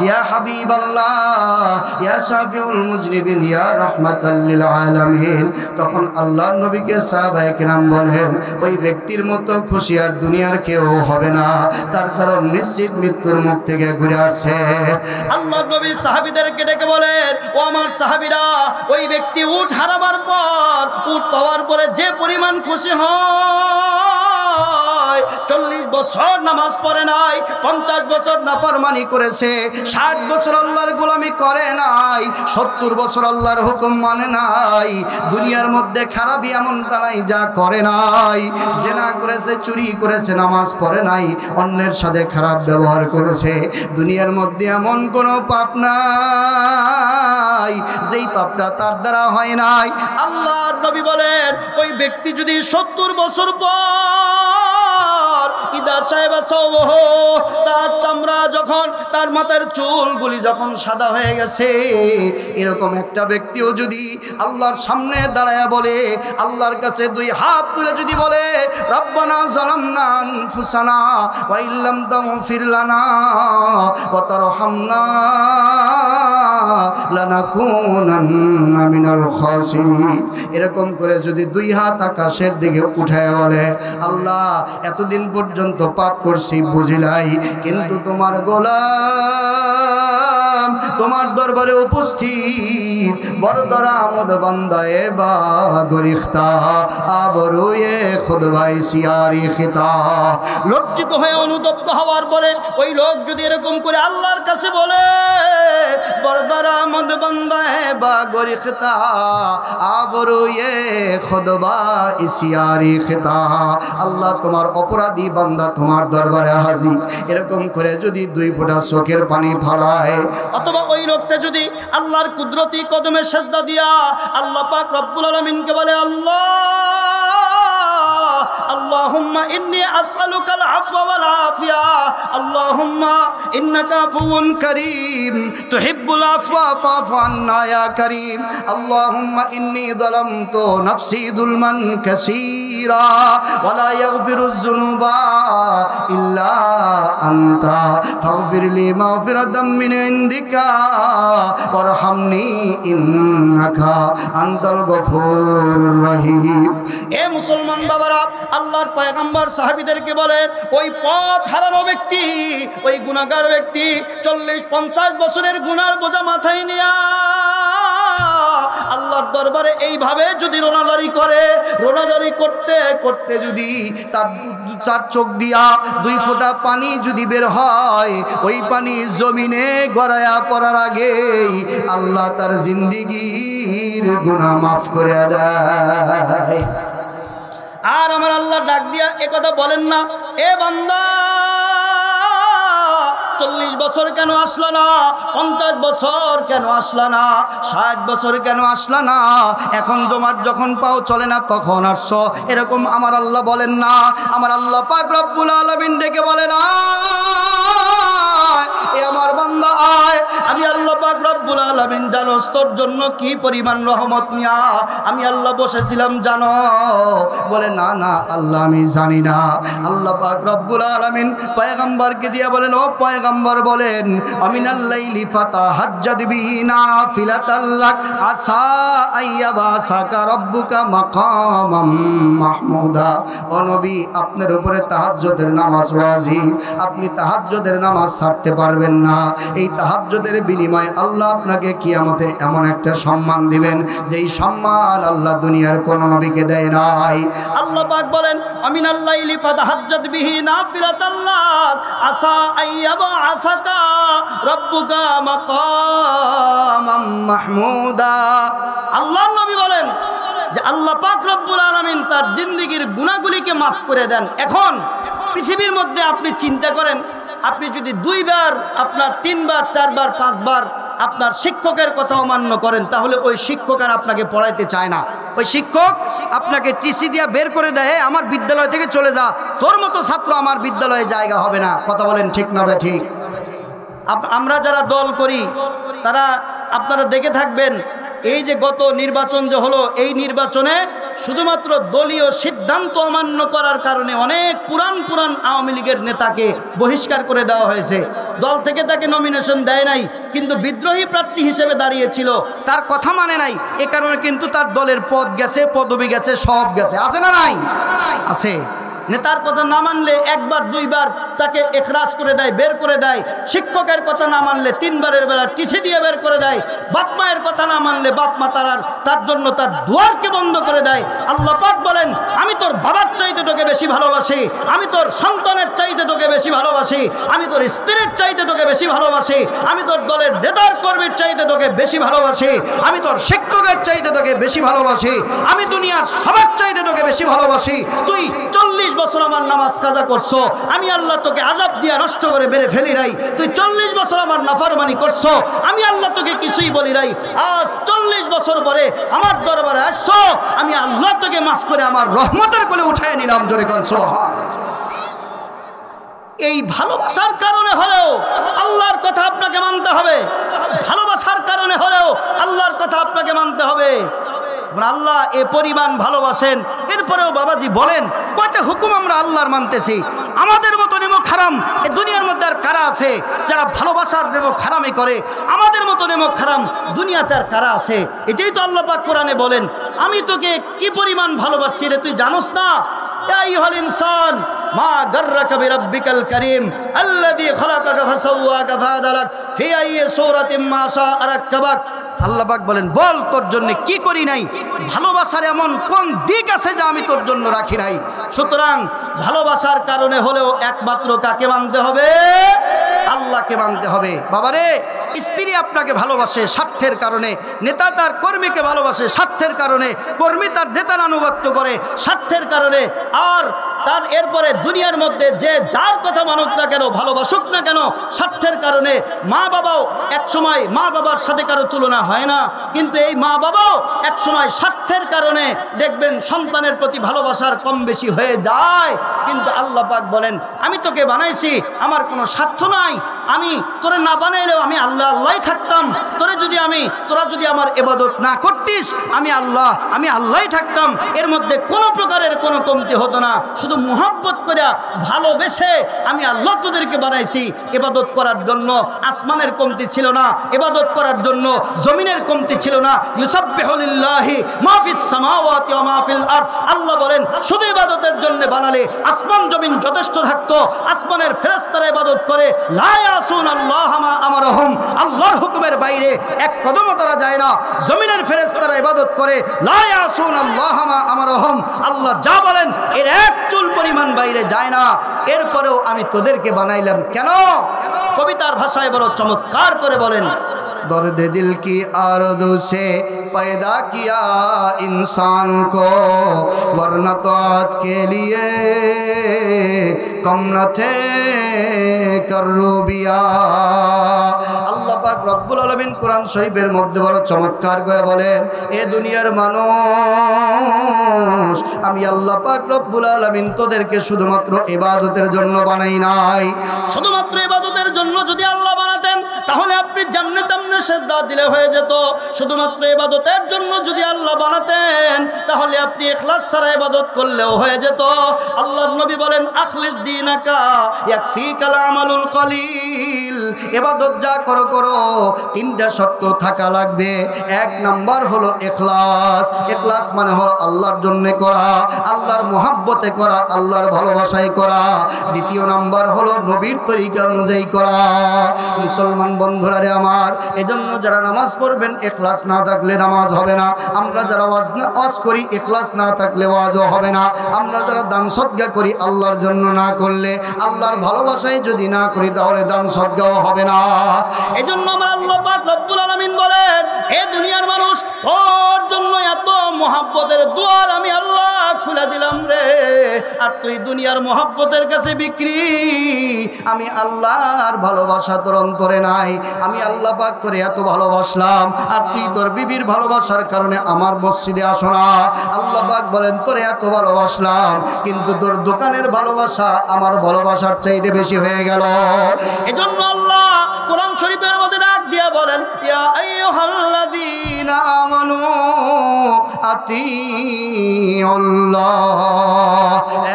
ইয়া হাবিবাল্লাহ, ইয়া শাফিউল মুজনিবিন, ইয়া রাহমাতাল লিল আলামিন। তখন আল্লাহর নবীকে সাহাবায়ে কেরাম বলেন, ওই ব্যক্তির মতো খুশি আর দুনিয়ার কেউ হবে না, তার কারণ নিশ্চিত মৃত্যুর মুখ থেকে ঘুরে আসছে। আল্লাহর নবী সাহাবীদেরকে ডেকে বলেন, ও আমার সাহাবীরা, ওই ব্যক্তি উট হারাবার পর, উট পাওয়ার পরে যে পরিমাণ খুশি হয়, 40 বছর নামাজ পড়ে নাই, 50 বছর নাফরমানি করেছে, 60 বছর আল্লাহর গোলামি করে নাই, 70 বছর আল্লাহর হুকুম মানে নাই, দুনিয়ার মধ্যে খারাপই এমনটা নাই যা করে নাই, জিনা করেছে, চুরি করেছে, নামাজ পড়ে নাই, অন্যের সাথে খারাপ ব্যবহার করেছে, দুনিয়ার মধ্যে এমন কোনো পাপ নাই যেই পাপটা তার দ্বারা হয় নাই। আল্লাহর নবী বলেন, ওই ব্যক্তি যদি 70 বছর পর ইদা সাহেবা সওহ, তার চামড়া যখন, তার মাথার চুলগুলি যখন সাদা হয়ে গেছে, এরকম একটা ব্যক্তিও যদি আল্লাহর সামনে দাঁড়ায়া বলে, আল্লাহর কাছে দুই হাত তুলে যদি বলে রব্বানা যালামনা আনফুসানা ওয়া ইল্লাম তাগফির লানা ওয়া তারহামনা লানাকুনান্না মিনাল খাসিরিন, এরকম করে যদি দুই হাত আকাশের দিকে উঠায় বলে আল্লাহ এতদিন পর্যন্ত পাপ করছি বুঝিলাই, কিন্তু তোমার গোলাম তোমার দরবারে উপস্থিত বড়দরা আমদ বান্দায়ে বা গরিখতা আবরুয়ে খুদবাই সিয়ারি খিতা, লজ্জিত হয়ে অনুতপ্ত হওয়ার পরে ওই লোক যদি এরকম করে আল্লাহর কাছে বলে বড়দরা আমদ বান্দায়ে বা গরিখতা আবরুয়ে খুদবা সিয়ারি খিতা, আল্লাহ তোমার অপরাধী বান্দা তোমার দরবারে হাজির, এরকম করে যদি দুই ফোঁটা চোখের পানি ফালায়, অথবা ওই লোকটা যদি আল্লাহর কুদরতি কদমে সেজদা দিয়া আল্লাহ পাক রব্বুল আলামিনকে বলে আল্লাহ আল্লাহুম্মা ইন্নী আসআলুকাল আফওয়া ওয়াল আফিয়া, আল্লাহুম্মা ইন্নাকা আফুউন কারীম তুহিব্বুল আফওয়া ফাফু আন্না ইয়া কারীম, আল্লাহুম্মা ইন্নী যালামতু নাফসি যুলমান কাসীরা ওয়া লা ইয়াগফিরুয যুনুবা ইল্লা আনতা ফাগফিরলি মাগফিরাতাম মিন ইনদিকা ওয়ারহামনি ইন্নাকা আনতাল গফুরুর রহিম। এ মুসলমান বাবারা, আল্লাহর পয়গম্বর সাহাবীদেরকে বলেন ওই পথ হারানো ব্যক্তি, ওই গুনাহগার ব্যক্তি 40-50 বছরের গুনার বোঝা মাথায় নিয়া আল্লাহর দরবারে এইভাবে যদি রোনাদারি করে, রোনাদারি করতে করতে যদি তার চার চোখ দিয়া দুই ফোঁটা পানি যদি বের হয়, ওই পানি জমিনে গড়ায়া পড়ার আগেই আল্লাহ তার জিন্দেগীর গুনাহ মাফ করে দেয়। আর আমার আল্লাহ ডাক দিয়া একথা বলেন না, এ বান্দা 40 বছর কেন আসলা না, 50 বছর কেন আসলা না, 60 বছর কেন আসলা না, এখন তোমার যখন পাও চলে না তখন আসছো, এরকম আমার আল্লাহ বলেন না। আমার আল্লাহ পাক রব্বুল আলামিন ডেকে বলেন এ আমার বান্দা আয়, আমি আল্লাহ পাক রব্বুল আলামিন জানো তোর জন্য কি পরিমাণ রহমত নিয়া আমি আল্লাহ বসেছিলাম জানো? বলে না না আল্লাহ আমি জানি না। আল্লাহ পাক রব্বুল আলামিন পয়গম্বরকে দিয়া বলেন ও পয়গম্বর বলেন আমিনাল লাইলি ফাতাহাজ্জাদ বিহি নাফিলাতাল লাক আসা আইয়াবাসাকা রব্বুকা মাকামাম মাহমুদা। ও নবী আপনার উপরে তাহাজ্জুদের নামাজ ওয়াজিব, আপনি তাহাজ্জুদের নামাজ ছাড়তে পারবেন না। এই তাহাজ্জুদের বিনিময়ে আল্লাহ আপনাকে কিয়ামতে এমন একটা সম্মান দিবেন যেই সম্মান আল্লাহ দুনিয়ার কোন নবীকে দেয় নাই। আল্লাহ পাক বলেন আমিনাল লাইলি ফাতাহাজ্জাদ বিহি নাফিলাতাল লাক আসা আইয়াবাসাকা রব্বুকা মাকামাম মাহমুদা। আল্লাহর নবী বলেন যে আল্লাহ পাক রব্বুল আলামিন তার জিন্দেগীর গুনাহগুলিকে মাফ করে দেন। এখন পৃথিবীর মধ্যে আপনি চিন্তা করেন, আপনি যদি 2 বার, আপনার 3 বার, 4 বার, 5 বার আপনার শিক্ষকের কথা অমান্য করেন, তাহলে ওই শিক্ষক আর আপনাকে পড়াইতে চায় না। ওই শিক্ষক আপনাকে টিসি দিয়ে বের করে দেয়, আমার বিদ্যালয় থেকে চলে যা, তোর মতো ছাত্র আমার বিদ্যালয়ে জায়গা হবে না। কথা বলেন ঠিক না ভাই? ঠিক। আমরা যারা দল করি তারা আপনারা দেখে থাকবেন, এই যে গত নির্বাচন যে হলো, এই নির্বাচনে শুধুমাত্র দলীয় সিদ্ধান্ত অমান্য করার কারণে অনেক পুরান আওয়ামী লীগের নেতাকে বহিষ্কার করে দেওয়া হয়েছে। দল থেকে তাকে নমিনেশন দেয় নাই, কিন্তু বিদ্রোহী প্রার্থী হিসেবে দাঁড়িয়েছিল, তার কথা মানে নাই, এ কারণে কিন্তু তার দলের পদ গেছে, পদবি গেছে, সব গেছে। আছে না নাই? আছে। নেতার কথা না মানলে 1 বার 2 বার তাকে এখরাজ করে দেয়, বের করে দেয়। শিক্ষকের কথা না মানলে 3 বারের বেলা টিসি দিয়ে বের করে দেয়। বাপ মায়ের কথা না মানলে বাপ মা তার জন্য তার দুয়ারকে বন্ধ করে দেয়। আল্লাহ পাক বলেন আমি তোর বাবার চাইতে তোকে বেশি ভালোবাসি, আমি তোর সন্তানের চাইতে তোকে বেশি ভালোবাসি, আমি তোর স্ত্রীর চাইতে তোকে বেশি ভালোবাসি, আমি তোর দলের নেতার কর্মীর চাইতে তোকে বেশি ভালোবাসি, আমি তোর শিক্ষকের চাইতে তোকে বেশি ভালোবাসি, আমি দুনিয়ার সবার চাইতে তোকে বেশি ভালোবাসি। তুই 40 বছর আমার নামাজ কাজা করছো, আমি আল্লাহ তোকে আযাব দিয়া নষ্ট করে মেরে ফেলি নাই। তুই 40 বছর আমার নাফরমানি করছো, আমি আল্লাহ তোকে কিছুই বলি নাই। আজ 40 বছর পরে আমার দরবারে আসছো, আমি আল্লাহ তোকে মাফ করে আমার রহমতের কোলে উঠায় নিলাম। জোরে কোন সুবহানাল্লাহ। এই ভালোবাসার কারণে হলেও আল্লাহর কথা আপনাকে মানতে হবে, ভালোবাসার কারণে হলেও আল্লাহর কথা আপনাকে মানতে হবে। আল্লাহ এ পরিমাণ ভালোবাসেন, এরপরেও বাবাজি বলেন কয়টা হুকুম আমরা আল্লাহর মানতেছি। আমাদের মতো নেমক হারাম এ দুনিয়ার মধ্যে আর কারা আছে যারা ভালোবাসার নেমক হারামি করে? আমাদের মতো নেমক হারাম দুনিয়াতে আর কারা আছে? এটাই তো আল্লাহ পাক কোরআনে বলেন, আমি তোকে কি পরিমাণ ভালোবাসছি রে তুই জানোস না? ইয়া আইয়ুহাল ইনসান মা গাররাকা বিরাব্বিকাল কারীম আল্লাযী খালাকাকা ফাসাওয়াকা ফাআদালাক ফি আইয়ি সূরাতিন মা শাআ রাক্কাবাক। আল্লাহ পাক বলেন, বল তোর জন্য কি করি নাই? ভালোবাসার এমন কোন দিক আছে যা আমি তোর জন্য রাখি নাই? সুতরাং ভালোবাসার কারণে হলেও একমাত্র কাকে মানতে হবে? আল্লাহকে মানতে হবে। বাবারে, স্ত্রী আপনাকে ভালোবাসে স্বার্থের কারণে, নেতা তার কর্মীকে ভালোবাসে স্বার্থের কারণে, কর্মী তার নেতার আনুগত্য করে স্বার্থের কারণে, আর তার এরপরে দুনিয়ার মধ্যে যে যার কথা মানুক না কেন, ভালোবাসুক না কেন, স্বার্থের কারণে। মা বাবাও একসময় মা বাবার সাথে কারো তুলনা হয় না, কিন্তু এই মা বাবাও একসময় স্বার্থের কারণে দেখবেন সন্তানের প্রতি ভালোবাসার কম বেশি হয়ে যায়। কিন্তু আল্লাহ পাক বলেন, আমি তোকে বানাইছি, আমার কোনো স্বার্থ নাই, আমি তোরে না বানাইলেও আমি আল্লাহ আল্লাহই থাকতাম। তোরা যদি আমার ইবাদত না করতিস আমি আল্লাহই থাকতাম। এর মধ্যে কোনো প্রকারের কোনো কমতি হতো না। শুধু মুহাব্বত করে ভালোবেসে আমি আল্লাহ তোদেরকে বানাইছি। ইবাদত করার জন্য আসমানের কমতি ছিল না, ইবাদত করার জন্য জমিনের কমতি ছিল না। ইউসাব্বিহু লিল্লাহি মা ফিস সামাওয়াতি ওয়া মা ফিল আরদ। আল্লাহ বলেন, শুধু ইবাদতের জন্য বানালে আসমান জমিন যথেষ্ট থাকতো। আসমানের ফেরেশতারা ইবাদত করে, লা ইয়াসুনাল্লাহা মা আমারহুম, আল্লাহর হুকুমের বাইরে এক কদমও তারা যায় না। জমিনের ফেরেশতারা ইবাদত করে, লা ইয়াসুনাল্লাহা মা আমারহুম, আল্লাহ যা বলেন এর এক চুল পরিমাণ বাইরে যায় না। এরপরেও আমি তোদেরকে বানাইলাম কেন? কবিতার ভাষায় বড় চমৎকার করে বলেন, दर्द दिल की आरज़ू से पैदा किया इंसान को, वरना तौत के लिए कम न थे कर्रूबिया। আল্লাহ পাক রব্বুল আলামিন কোরআন শরীফের মধ্যে বড় চমৎকার করে বলেন, এ দুনিয়ার মানুষ, আমি আল্লাহ পাক রব্বুল আলামিন তোদেরকে শুধুমাত্র ইবাদতের জন্য বানাই নাই। শুধুমাত্র ইবাদতের জন্য যদি আল্লাহ বানাতেন তাহলে আপনি জান্নাতে সেজদা দিলে হয়ে যেত। শুধুমাত্র ইবাদতের জন্য যদি আল্লাহ বানাতেন তাহলে আপনি ইখলাস ছাড়া ইবাদত করলেও হয়ে যেত। আল্লাহর নবী বলেন, আখলিস দীনাকা ইয়াকফিকাল আমালুল কলিল। ইবাদত যা করো করো, তিনটা শর্ত থাকা লাগবে। এক নাম্বার হলো ইখলাস। ইখলাস মানে হলো আল্লাহর জন্য করা, আল্লাহর মুহাব্বতে করা, আল্লাহর ভালোবাসায় করা। দ্বিতীয় নাম্বার হলো নবীর তরিকা অনুযায়ী করা। মুসলমান বন্ধুরা রে আমার, এজন্য যারা নামাজ পড়বেন ইখলাস না থাকলে নামাজ হবে না। আমরা যারা ওয়াজ করি ইখলাস না থাকলে ওয়াজও হবে না। আমরা যারা দান সদকা করি আল্লাহর জন্য না করলে, আল্লাহর ভালোবাসায় যদি না করি তাহলে দান সদকাও হবে না। এজন্য আমার আল্লাহ পাক রব্বুল আলামিন বলেন, হে দুনিয়ার মানুষ, তোর জন্য এত মুহাব্বতের দুয়ার আমি আল্লাহ খুলে দিলাম রে, আর তুই দুনিয়ার মুহাব্বতের কাছে বিক্রি। আমি আল্লাহর ভালোবাসা তোর অন্তরে নাই। আমি আল্লাহ পাক তোরে এত ভালোবাসলাম, আর তুই তোর বিবির ভালোবাসার কারণে আমার মসজিদে আসো না। আল্লাহ পাক বলেন, তোরে এত ভালোবাসলাম কিন্তু তোর দোকানের ভালোবাসা আমার ভালোবাসার চাইতে বেশি হয়ে গেল। এজন্য আল্লাহ কোরআন শরীফের মধ্যে ডাক দিয়া বলেন, ইয়া আইয়ুহাল্লাযীনা আমানু আতিউল্লাহ।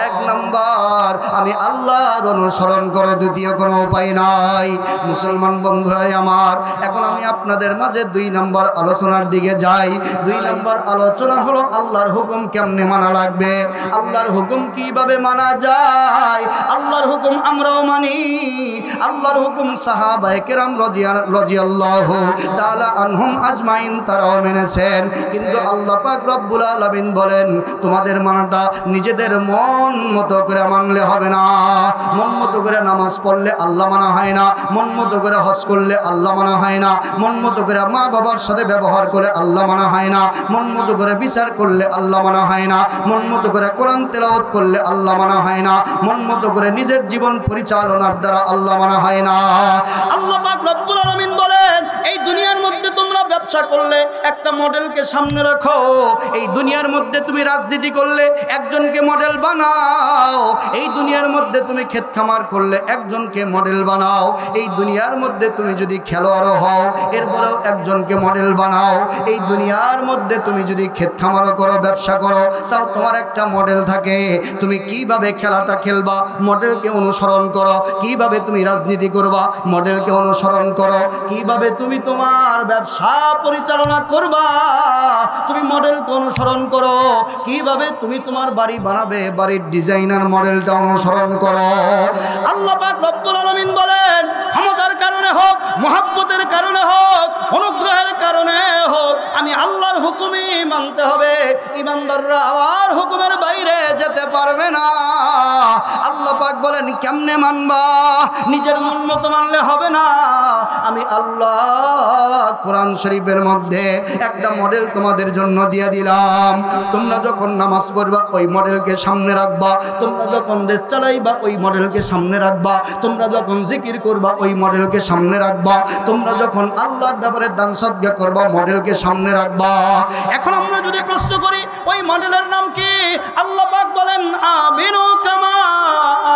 এক নাম্বার আমি আল্লাহর অনুসরণ করে, দ্বিতীয় কোনো উপায় নাই। মুসলমান বন্ধুরা আমার, এখন আমি আপনাদের মাঝে 2 নম্বর আলোচনার দিকে যাই। 2 নম্বর আলোচনা হলো আল্লাহর হুকুম কেমনে মানা লাগবে, আল্লাহর হুকুম কিভাবে মানা যায়। আল্লাহর হুকুম আমরাও মানি, আল্লাহর হুকুম সাহাবায়ে কেরাম রাদিয়াল্লাহু তাআলা আনহুম আজমাইন তারাও মেনেছেন। কিন্তু আল্লাহ পাক রব্বুল আলামিন বলেন, তোমাদের মানাটা নিজেদের মন মতো করে মানলে হবে না। মন মতো করে নামাজ পড়লে আল্লাহ মানা হয় না, মন মতো করে হজ করলে আল্লাহ মানা হয় না, মন মতো করে মা বাবার সাথে ব্যবহার করলে আল্লাহ মানা হয় না, মন মতো করে বিচার করলে আল্লাহ মানা হয় না, মন মতো করে কোরআন তেলাওয়াত করলে আল্লাহ মানা হয় না, মন মতো করে নিজের জীবন পরিচালনার দ্বারা আল্লাহ মানা হয় না। আল্লাহ পাক রব্বুল আলামিন বলেন, এই দুনিয়ার মধ্যে তোমরা ব্যবসা করলে একটা মডেলকে সামনে রাখো, এই দুনিয়ার মধ্যে তুমি রাজনীতি করলে একজনকে মডেল বানাও, এই দুনিয়ার মধ্যে তুমি ক্ষেত খামার করলে একজনকে মডেল বানাও, এই দুনিয়ার মধ্যে তুমি যদি খেলোয়াড়ও হও এরপরেও একজনকে মডেল বানাও, এই দুনিয়ার মধ্যে তুমি যদি ক্ষেত খামারও করো ব্যবসা করো তাও তোমার একটা মডেল থাকে। তুমি কিভাবে খেলাটা খেলবা মডেলকে অনুসরণ করো, কিভাবে তুমি রাজনীতি করবা মডেলকে অনুসরণ করো, কিভাবে তুমি তোমার ব্যবসা পরিচালনা করবা তুমি মডেলকে অনুসরণ করো, কিভাবে তুমি তোমার বাড়ি বানাবে বাড়ির ডিজাইনার মডেলটা অনুসরণ করো। আল্লাহ পাক রব্বুল আলামিন বলেন ক্ষমতার কারণে হোক, মহব্বতের কারণে হোক, অনুগ্রহের কারণে হোক আমি আল্লাহর হুকুমই মানতে হবে। ইমানদাররা আর হুকুমের বাইরে যেতে পারবে না। আল্লাহ পাক বলেন কেমনে মানবা? নিজের মন মতো মানলে হবে না। আমি আল্লাহ কোরআন শরীফের মধ্যে একটা মডেল তোমাদের জন্য দিয়ে দিলাম। তোমরা যখন নামাজ পড়বা ওই মডেলকে সামনে রাখবা, তোমরা যখন দেশ চালাইবা ওই মডেলকে সামনে রাখবা, তোমরা যখন জিকির করবা ওই মডেলকে সামনে রাখবা, তোমরা যখন আল্লাহর ব্যাপারে দান সদকা করবা মডেলকে সামনে রাখবা। এখন আমরা যদি প্রশ্ন করি ওই মডেলের নাম কি? আল্লাহ পাক বলেন আমিনু কামা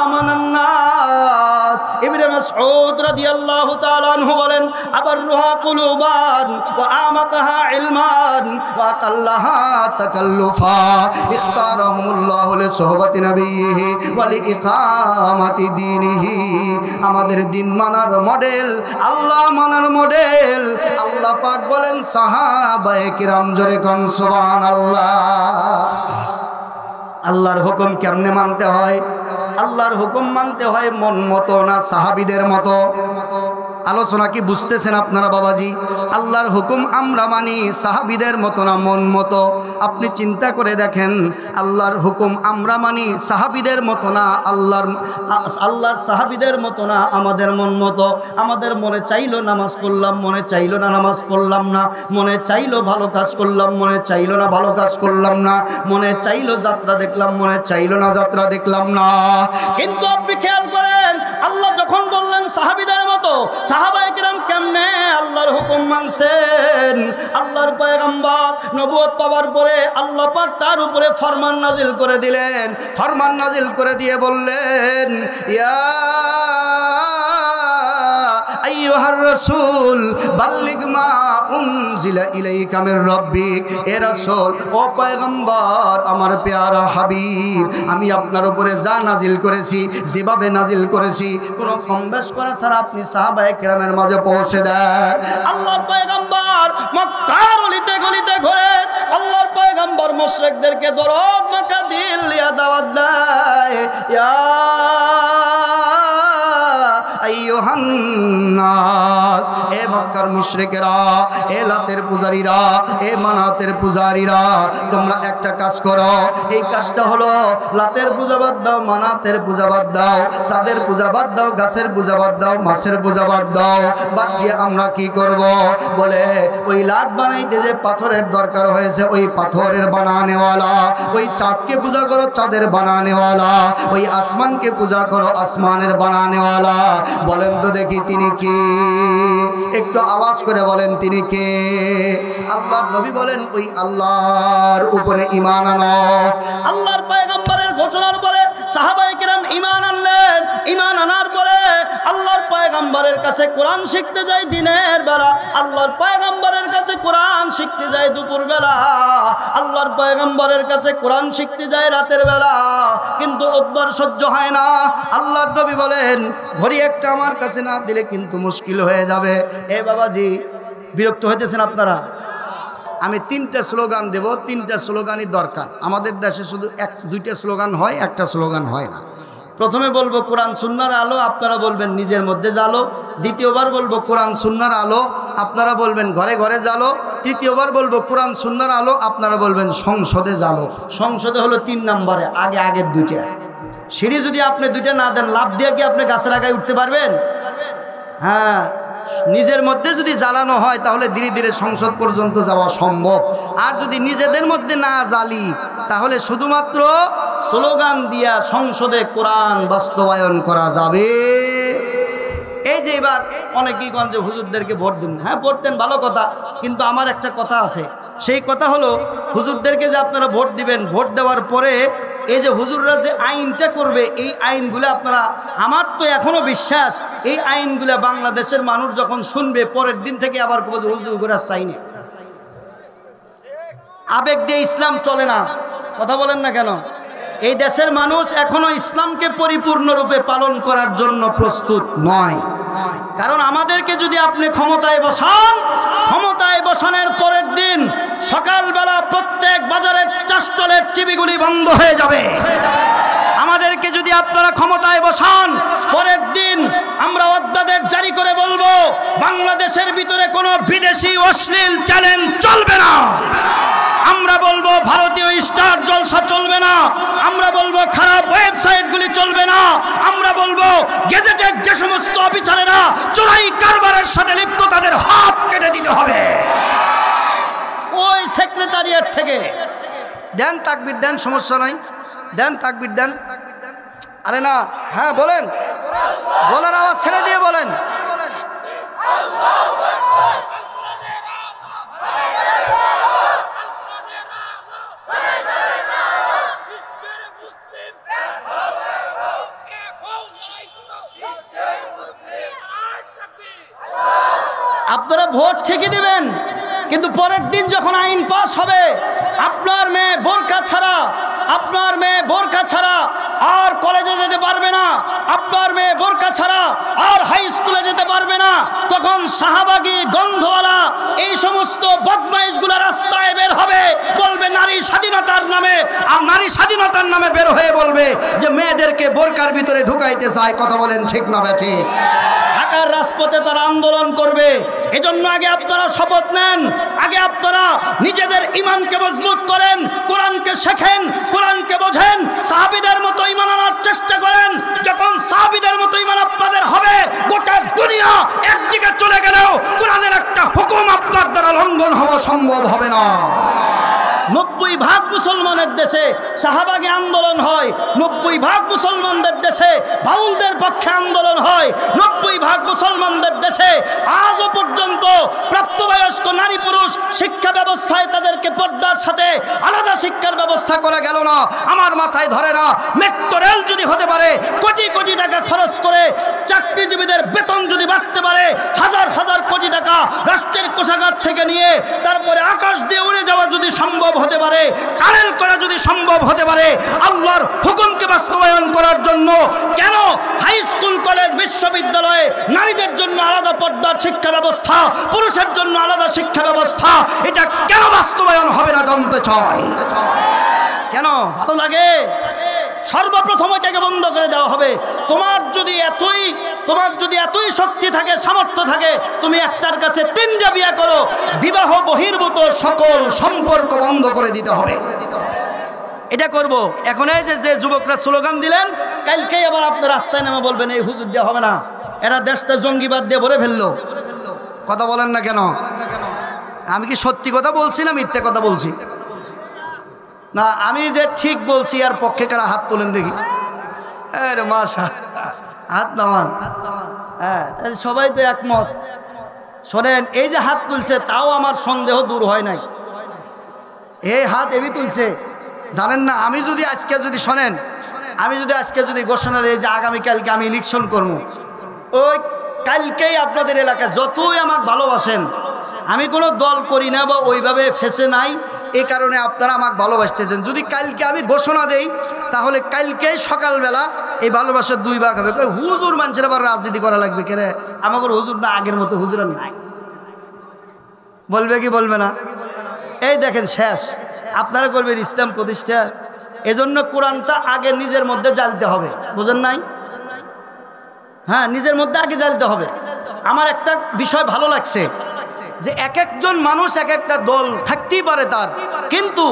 আমানান নাস। ইবনে মাসউদ রাদিয়াল্লাহু তাআলা আনহু বলেন আবাররুহা কুলুবান ওয়া আমাকাহা ইলমান ওয়া কাল্লাহা তাকাল্লুফা ইখতারাহুমুল্লাহু লিসুহবাতি নাবিয়িহি ওয়া লিইকামাতি দীনিহি। আমাদের দিন মানার মডেল, আল্লাহ মানার মডেল। আল্লাহ পাক বলেন সাহাবায়ে কিরাম জোরে কোন সুবহানাল্লাহ। আল্লাহর হুকুম কেমনে মানতে হয়? আল্লাহর হুকুম মানতে হয় মন মতো না সাহাবীদের মতো। আলোচনা কি বুঝতেছেন আপনারা বাবাজি? আল্লাহর হুকুম আমরা মানি সাহাবীদের মতো না মন মতো। আপনি চিন্তা করে দেখেন, আল্লাহর হুকুম আমরা মানি সাহাবীদের মতো না, আল্লাহর সাহাবীদের মতো না, আমাদের মন মতো। আমাদের মনে চাইলো নামাজ পড়লাম, মনে চাইলো না নামাজ পড়লাম না, মনে চাইলো ভালো কাজ করলাম, মনে চাইলো না ভালো কাজ করলাম না, মনে চাইলো যাত্রা দেখলাম, মনে চাইলো না যাত্রা দেখলাম না। কিন্তু আপনি খেয়াল করেন আল্লাহ যখন বললেন সাহাবীদের মতো, সাহাবায়ে কিরাম কেমনে আল্লাহর হুকুম মানছেন? আল্লাহর পয়গম্বর নবুয়ত পাওয়ার পরে আল্লাহ পাক তার উপরে ফরমান নাজিল করে দিলেন। ফরমান নাজিল করে দিয়ে বললেন ইয়া আইয়ুহার রাসূল বাল্লিগ মা উনজিলা ইলাইকা মির রাব্বিক। এ রাসূল, ও পয়গম্বর, আমার পেয়ারা হাবিব, আমি আপনার উপরে যা নাজিল করেছি, যেভাবে নাজিল করেছি কোনো কম বেশ করা ছাড়া আপনি সাহাবায়ে কেরামের মাঝে পৌঁছে দেন। আল্লাহর পয়গম্বর মক্কার অলিতে গলিতে ঘুরে আল্লাহর পয়গম্বর মুশরিকদেরকে দরদ মক্কা দিল দিয়া দাওয়াত দেয়। ইয়া আইয়ুহান নাস, এ মক্কার মুশরিকেরা, এ লাতের পূজারীরা, এ মানাতের পূজারীরা, তোমরা একটা কাজ করো। এই কাজটা হলো লাতের পূজা বাদ দাও, মানাতের পূজা বাদ দাও, চাঁদের পূজা বাদ দাও, গাছের পূজা বাদ দাও, মাছের পূজা বাদ দাও। বাদ দিয়ে আমরা কি করব? বলে ওই লাত বানাইতে যে পাথরের দরকার হয়েছে ওই পাথরের বানানেওয়ালা, ওই চাঁদকে পূজা করো চাঁদের বানানেওয়ালা, ওই আসমানকে পূজা করো আসমানের বানানেওয়ালা। বলেন তো দেখি তিনি কে? একটু আওয়াজ করে বলেন তিনি কে? আল্লাহর নবী বলেন ওই আল্লাহর উপরে ঈমান আনো। আল্লাহর পয়গম্বরের ঘোষণার পরে সাহাবায়ে কিরাম ঈমান আনলেন। ঈমান আনার পরে আল্লাহর পয়গম্বরের কাছে কোরআন শিখতে যায় দিনের বেলা, আল্লাহর পয়গম্বরের কাছে কোরআন শিখতে যায় দুপুর বেলা, আল্লাহর পয়গম্বরের কাছে কোরআন শিখতে যায় রাতের বেলা। কিন্তু উদ্বার সহ্য হয় না। আল্লাহর নবী বলেন ঘড়ি একটা আমার কাছে না দিলে কিন্তু মুশকিল হয়ে যাবে। এ বাবাজি, বিরক্ত হইতেছেন আপনারা? আমি তিনটা স্লোগান দেব, তিনটা স্লোগানই দরকার। আমাদের দেশে শুধু দুইটা স্লোগান হয়, একটা স্লোগান হয় না। প্রথমে বলবো কোরআন সুন্নাহর আলো, আপনারা বলবেন নিজের মধ্যে জ্বালো। দ্বিতীয়বার বলবো কোরআন সুন্নাহর আলো, আপনারা বলবেন ঘরে ঘরে জ্বালো। তৃতীয়বার বলবো কোরআন সুন্নাহর আলো, আপনারা বলবেন সংসদে জ্বালো। সংসদে হলো 3 নম্বরে, আগের দুইটা। সিঁড়ি যদি আপনি দুইটা না দেন, লাভ দিয়ে কি আপনি গাছের আগায় উঠতে পারবেন? হ্যাঁ, নিজের মধ্যে যদি জ্বালানো হয় তাহলে ধীরে ধীরে সংসদ পর্যন্ত যাওয়া সম্ভব। আর যদি নিজেদের মধ্যে না জ্বালি তাহলে শুধুমাত্র স্লোগান দিয়া সংসদে কোরআন বাস্তবায়ন করা যাবে। এই যে এবার অনেকেই গঞ্জে হুজুরদেরকে ভোট দিন, হ্যাঁ ভোট দেন, ভালো কথা, কিন্তু আমার একটা কথা আছে, সেই কথা হলো হুজুরদেরকে যে আপনারা ভোট দিবেন, ভোট দেওয়ার পরে এই যে হুজুররা যে আইনটা করবে, এই আইনগুলো আপনারা, আমার তো এখনো বিশ্বাস এই আইনগুলো বাংলাদেশের মানুষ যখন শুনবে পরের দিন থেকে আবার হুজুর করে চাই না। আবেগ দিয়ে ইসলাম চলে না, কথা বলেন না কেন? এই দেশের মানুষ এখনো ইসলামকে পরিপূর্ণরূপে পালন করার জন্য প্রস্তুত নয়। কারণ আমাদেরকে যদি আপনি ক্ষমতায় বসান, ক্ষমতায় বসানোর পরের দিন সকালবেলা প্রত্যেক বাজারের চাষটলের চিবিগুলি বন্ধ হয়ে যাবে। আমাদেরকে যদি আপনারা ক্ষমতায় বসান, পরের দিন আমরা অধ্যাদেশ জারি করে বলবো বাংলাদেশের ভিতরে কোনো বিদেশি অশ্লীল চ্যানেল চলবে না। আমরা বলবো ভারতীয় স্টার জলসা চলবে না। আমরা বলবো খারাপ ওয়েবসাইটগুলি চলবে না। আমরা বলবো গেজেটের যে সমস্ত অফিসারেরা চোরাই কারবারের সাথে লিপ্ত তাদের হাত কেটে দিতে হবে। ওই সেক্রেটারিয়েট থেকে দেন তাকবীর দেন, সমস্যা নাই, দেন তাকবীর দেন। আরে না, হ্যাঁ বলেন, বলার আওয়াজ ছেড়ে দিয়ে বলেন। আপনারা ভোট ঠিকই দিবেন, কিন্তু পরের দিন যখন আইন পাস হবে, আপনার মেয়ে বোরকা ছাড়া, আপনার মেয়ে বোরকা ছাড়া আর কলেজে যেতে পারবে না, আপনার মেয়ে বোরকা ছাড়া আর হাই স্কুলে যেতে পারবে না, তখন শাহবাগী গন্ধওয়ালা এই সমস্ত বদমাইশগুলো রাস্তায় বের হবে, বলবে নারী স্বাধীনতার নামে, আর নারী স্বাধীনতার নামে বের হয়ে বলবে যে মেয়েদেরকে বোরকার ভিতরে ঢুকাইতে চায়। কথা বলেন ঠিক না বেঠি? ঢাকার রাজপথে তারা আন্দোলন করবে। এজন্য আগে আপনারা শপথ নেন, আগে আপনারা নিজেদের ঈমানকে মজবুত করেন, কোরআনকে শেখেন, কোরআনকে বোঝেন, সাহাবীদের মতো ঈমান আনার চেষ্টা করেন। যখন সাহাবীদের মতো ঈমান আপনাদের হবে, গোটা দুনিয়া একদিকে চলে গেলেও কোরআনের একটা হুকুম আপনার দ্বারা লঙ্ঘন হওয়া সম্ভব হবে না। 90% মুসলমানের দেশে শাহবাগী আন্দোলন হয়, 90% মুসলমানদের দেশে বাউলদের পক্ষে আন্দোলন হয়, 90% মুসলমানদের দেশে আজও পর্যন্ত প্রাপ্তবয়স্ক নারী পুরুষ শিক্ষা ব্যবস্থায় তাদেরকে পর্দার সাথে আলাদা শিক্ষার ব্যবস্থা করা গেল না। আমার মাথায় ধরে না, মেট্রো রেল যদি হতে পারে, কোটি কোটি টাকা খরচ করে চাকরিজীবীদের বেতন যদি বাড়তে পারে, হাজার হাজার কোটি টাকা রাষ্ট্রের কোষাগার থেকে নিয়ে তারপরে আকাশ দিয়ে উড়ে যাওয়া যদি সম্ভব হতে পারে, টানেল করা যদি সম্ভব হতে পারে, আল্লাহর হুকুমকে বাস্তবায়ন করার জন্য কেন হাই স্কুল কলেজ বিশ্ববিদ্যালয়ে নারীদের জন্য আলাদা পর্দার শিক্ষা ব্যবস্থা, পুরুষের জন্য আলাদা শিক্ষা ব্যবস্থা, এটা কেন বাস্তবায়ন হবে না জানতে চাই। কেন? ভালো লাগে? সর্বপ্রথম এটাকে বন্ধ করে দেওয়া হবে। তোমার যদি এতই শক্তি থাকে, সামর্থ্য থাকে, তুমি একটার কাছে 3টা বিয়ে করো, বিবাহ বহির্ভূত সকল সম্পর্ক বন্ধ করে দিতে হবে। এটা করব। এখন এই যে যুবকরা স্লোগান দিলেন, কালকেই আবার আপনার রাস্তায় নেমে বলবেন এই হুজুর দেওয়া হবে না, এরা দেশটা জঙ্গিবাদ দিয়ে ভরে ফেললো। কথা বলেন না কেন? আমি কি সত্যি কথা বলছি না মিথ্যে কথা বলছি? না, আমি যে ঠিক বলছি আর পক্ষে কারা হাত তোলেন দেখি। আরে মাশা, হাত নামান। হ্যাঁ, সবাই তো একমত। শোনেন, এই যে হাত তুলছে তাও আমার সন্দেহ দূর হয় নাই। এই হাত এবি তুলছে, জানেন না? আমি যদি আজকে শোনেন, আমি যদি আজকে ঘোষণা দিই যে আগামীকালকে আমি ইলেকশন করবো, ওই কালকেই আপনাদের এলাকায় যতই আমাকে ভালোবাসেন, আমি কোনো দল করি না বা ওইভাবে ফেসে নাই, এই কারণে আপনারা আমাকে ভালোবাসতেছেন। যদি কালকে আমি ঘোষণা দেই, তাহলে কালকেই সকালবেলা এই ভালোবাসার 2 ভাগ হবে। হুজুর মানুষের আবার রাজনীতি করা লাগবে কেন? আমাকে হুজুর না, আগের মতো হুজুর আর নাই। বলবে কি বলবে না? এই দেখেন শেষ, আপনারা করবেন ইসলাম প্রতিষ্ঠা। এজন্য কোরআনটা আগে নিজের মধ্যে জ্বালতে হবে, বুঝেন নাই? হ্যাঁ, নিজের মধ্যে আগে জ্বালতে হবে। আমার একটা বিষয় ভালো লাগছে যে এক একজন মানুষ এক একটা দল থাকতেই পারে তার, কিন্তু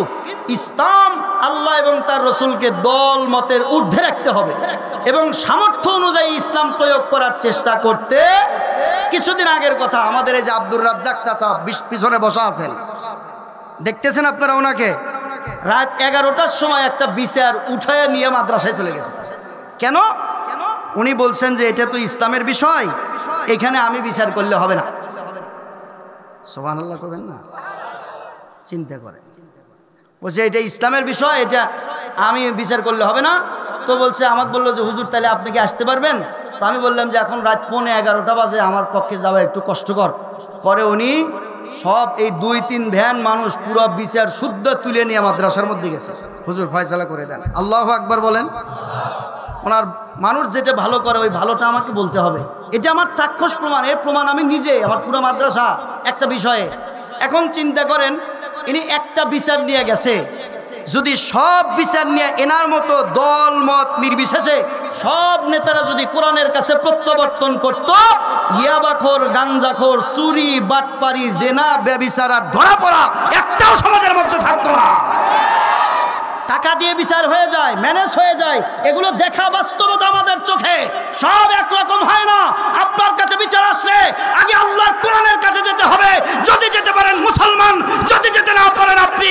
ইসলাম, আল্লাহ এবং তার রসুলকে দল মতের ঊর্ধ্বে রাখতে হবে এবং সামর্থ্য অনুযায়ী ইসলাম প্রয়োগ করার চেষ্টা করতে। কিছুদিন আগের কথা, আমাদের এই যে আব্দুর রাজ্জাক চাচা পিছনে বসা আছেন, দেখতেছেন আপনারা ওনাকে, রাত 11টার সময় একটা বিচার উঠায় নিয়ে মাদ্রাসায় চলে গেছে। কেন? উনি বলছেন যে এটা তো ইসলামের বিষয়, এখানে আমি বিচার করলে হবে না। সুবহানাল্লাহ কবেন না? চিন্তা করেন, বলছে এটা ইসলামের বিষয়, এটা আমি বিচার করলে হবে না। তো বলছে, আমাকে বললো যে হুজুর তাহলে আপনি কি আসতে পারবেন? তো আমি বললাম যে এখন রাত 11:15 বাজে, আমার পক্ষে যাওয়া একটু কষ্টকর। পরে উনি সব এই 2-3 ভ্যান মানুষ পুরো বিচার শুদ্ধ তুলে নিয়ে মাদ্রাসার মধ্যে গেছে, হুজুর ফয়সালা করে দেন। আল্লাহু আকবার বলেন। ওনার মানুষ যেটা ভালো করে ওই ভালোটা আমাকে বলতে হবে, এটা আমার চাক্ষুষ প্রমাণ। এর প্রমাণ আমি নিজে, আমার পুরো মাদ্রাসা একটা বিষয়ে। এখন চিন্তা করেন, ইনি একটা বিচার নিয়ে গেছে, যদি সব বিচার নিয়ে এনার মতো দল মত নির্বিশেষে সব নেতারা যদি কোরআনের কাছে প্রত্যাবর্তন করত, ইয়াবাখোর, গাঞ্জাখোর, চুরি, বাটপারি, জেনা, ব্যভিচার আর ধরা পড়া একটাও সমাজের মধ্যে থাকতো না। টাকা দিয়ে বিচার হয়ে যায়, ম্যানেজ হয়ে যায়, এগুলো দেখা বাস্তবতা আমাদের চোখে। সব একরকম হয় না। আপনার কাছে বিচার আসলে আগে আল্লাহর কোরআনের কাছে যেতে হবে। যদি যেতে পারেন মুসলমান, যদি যেতে না পারেন আপনি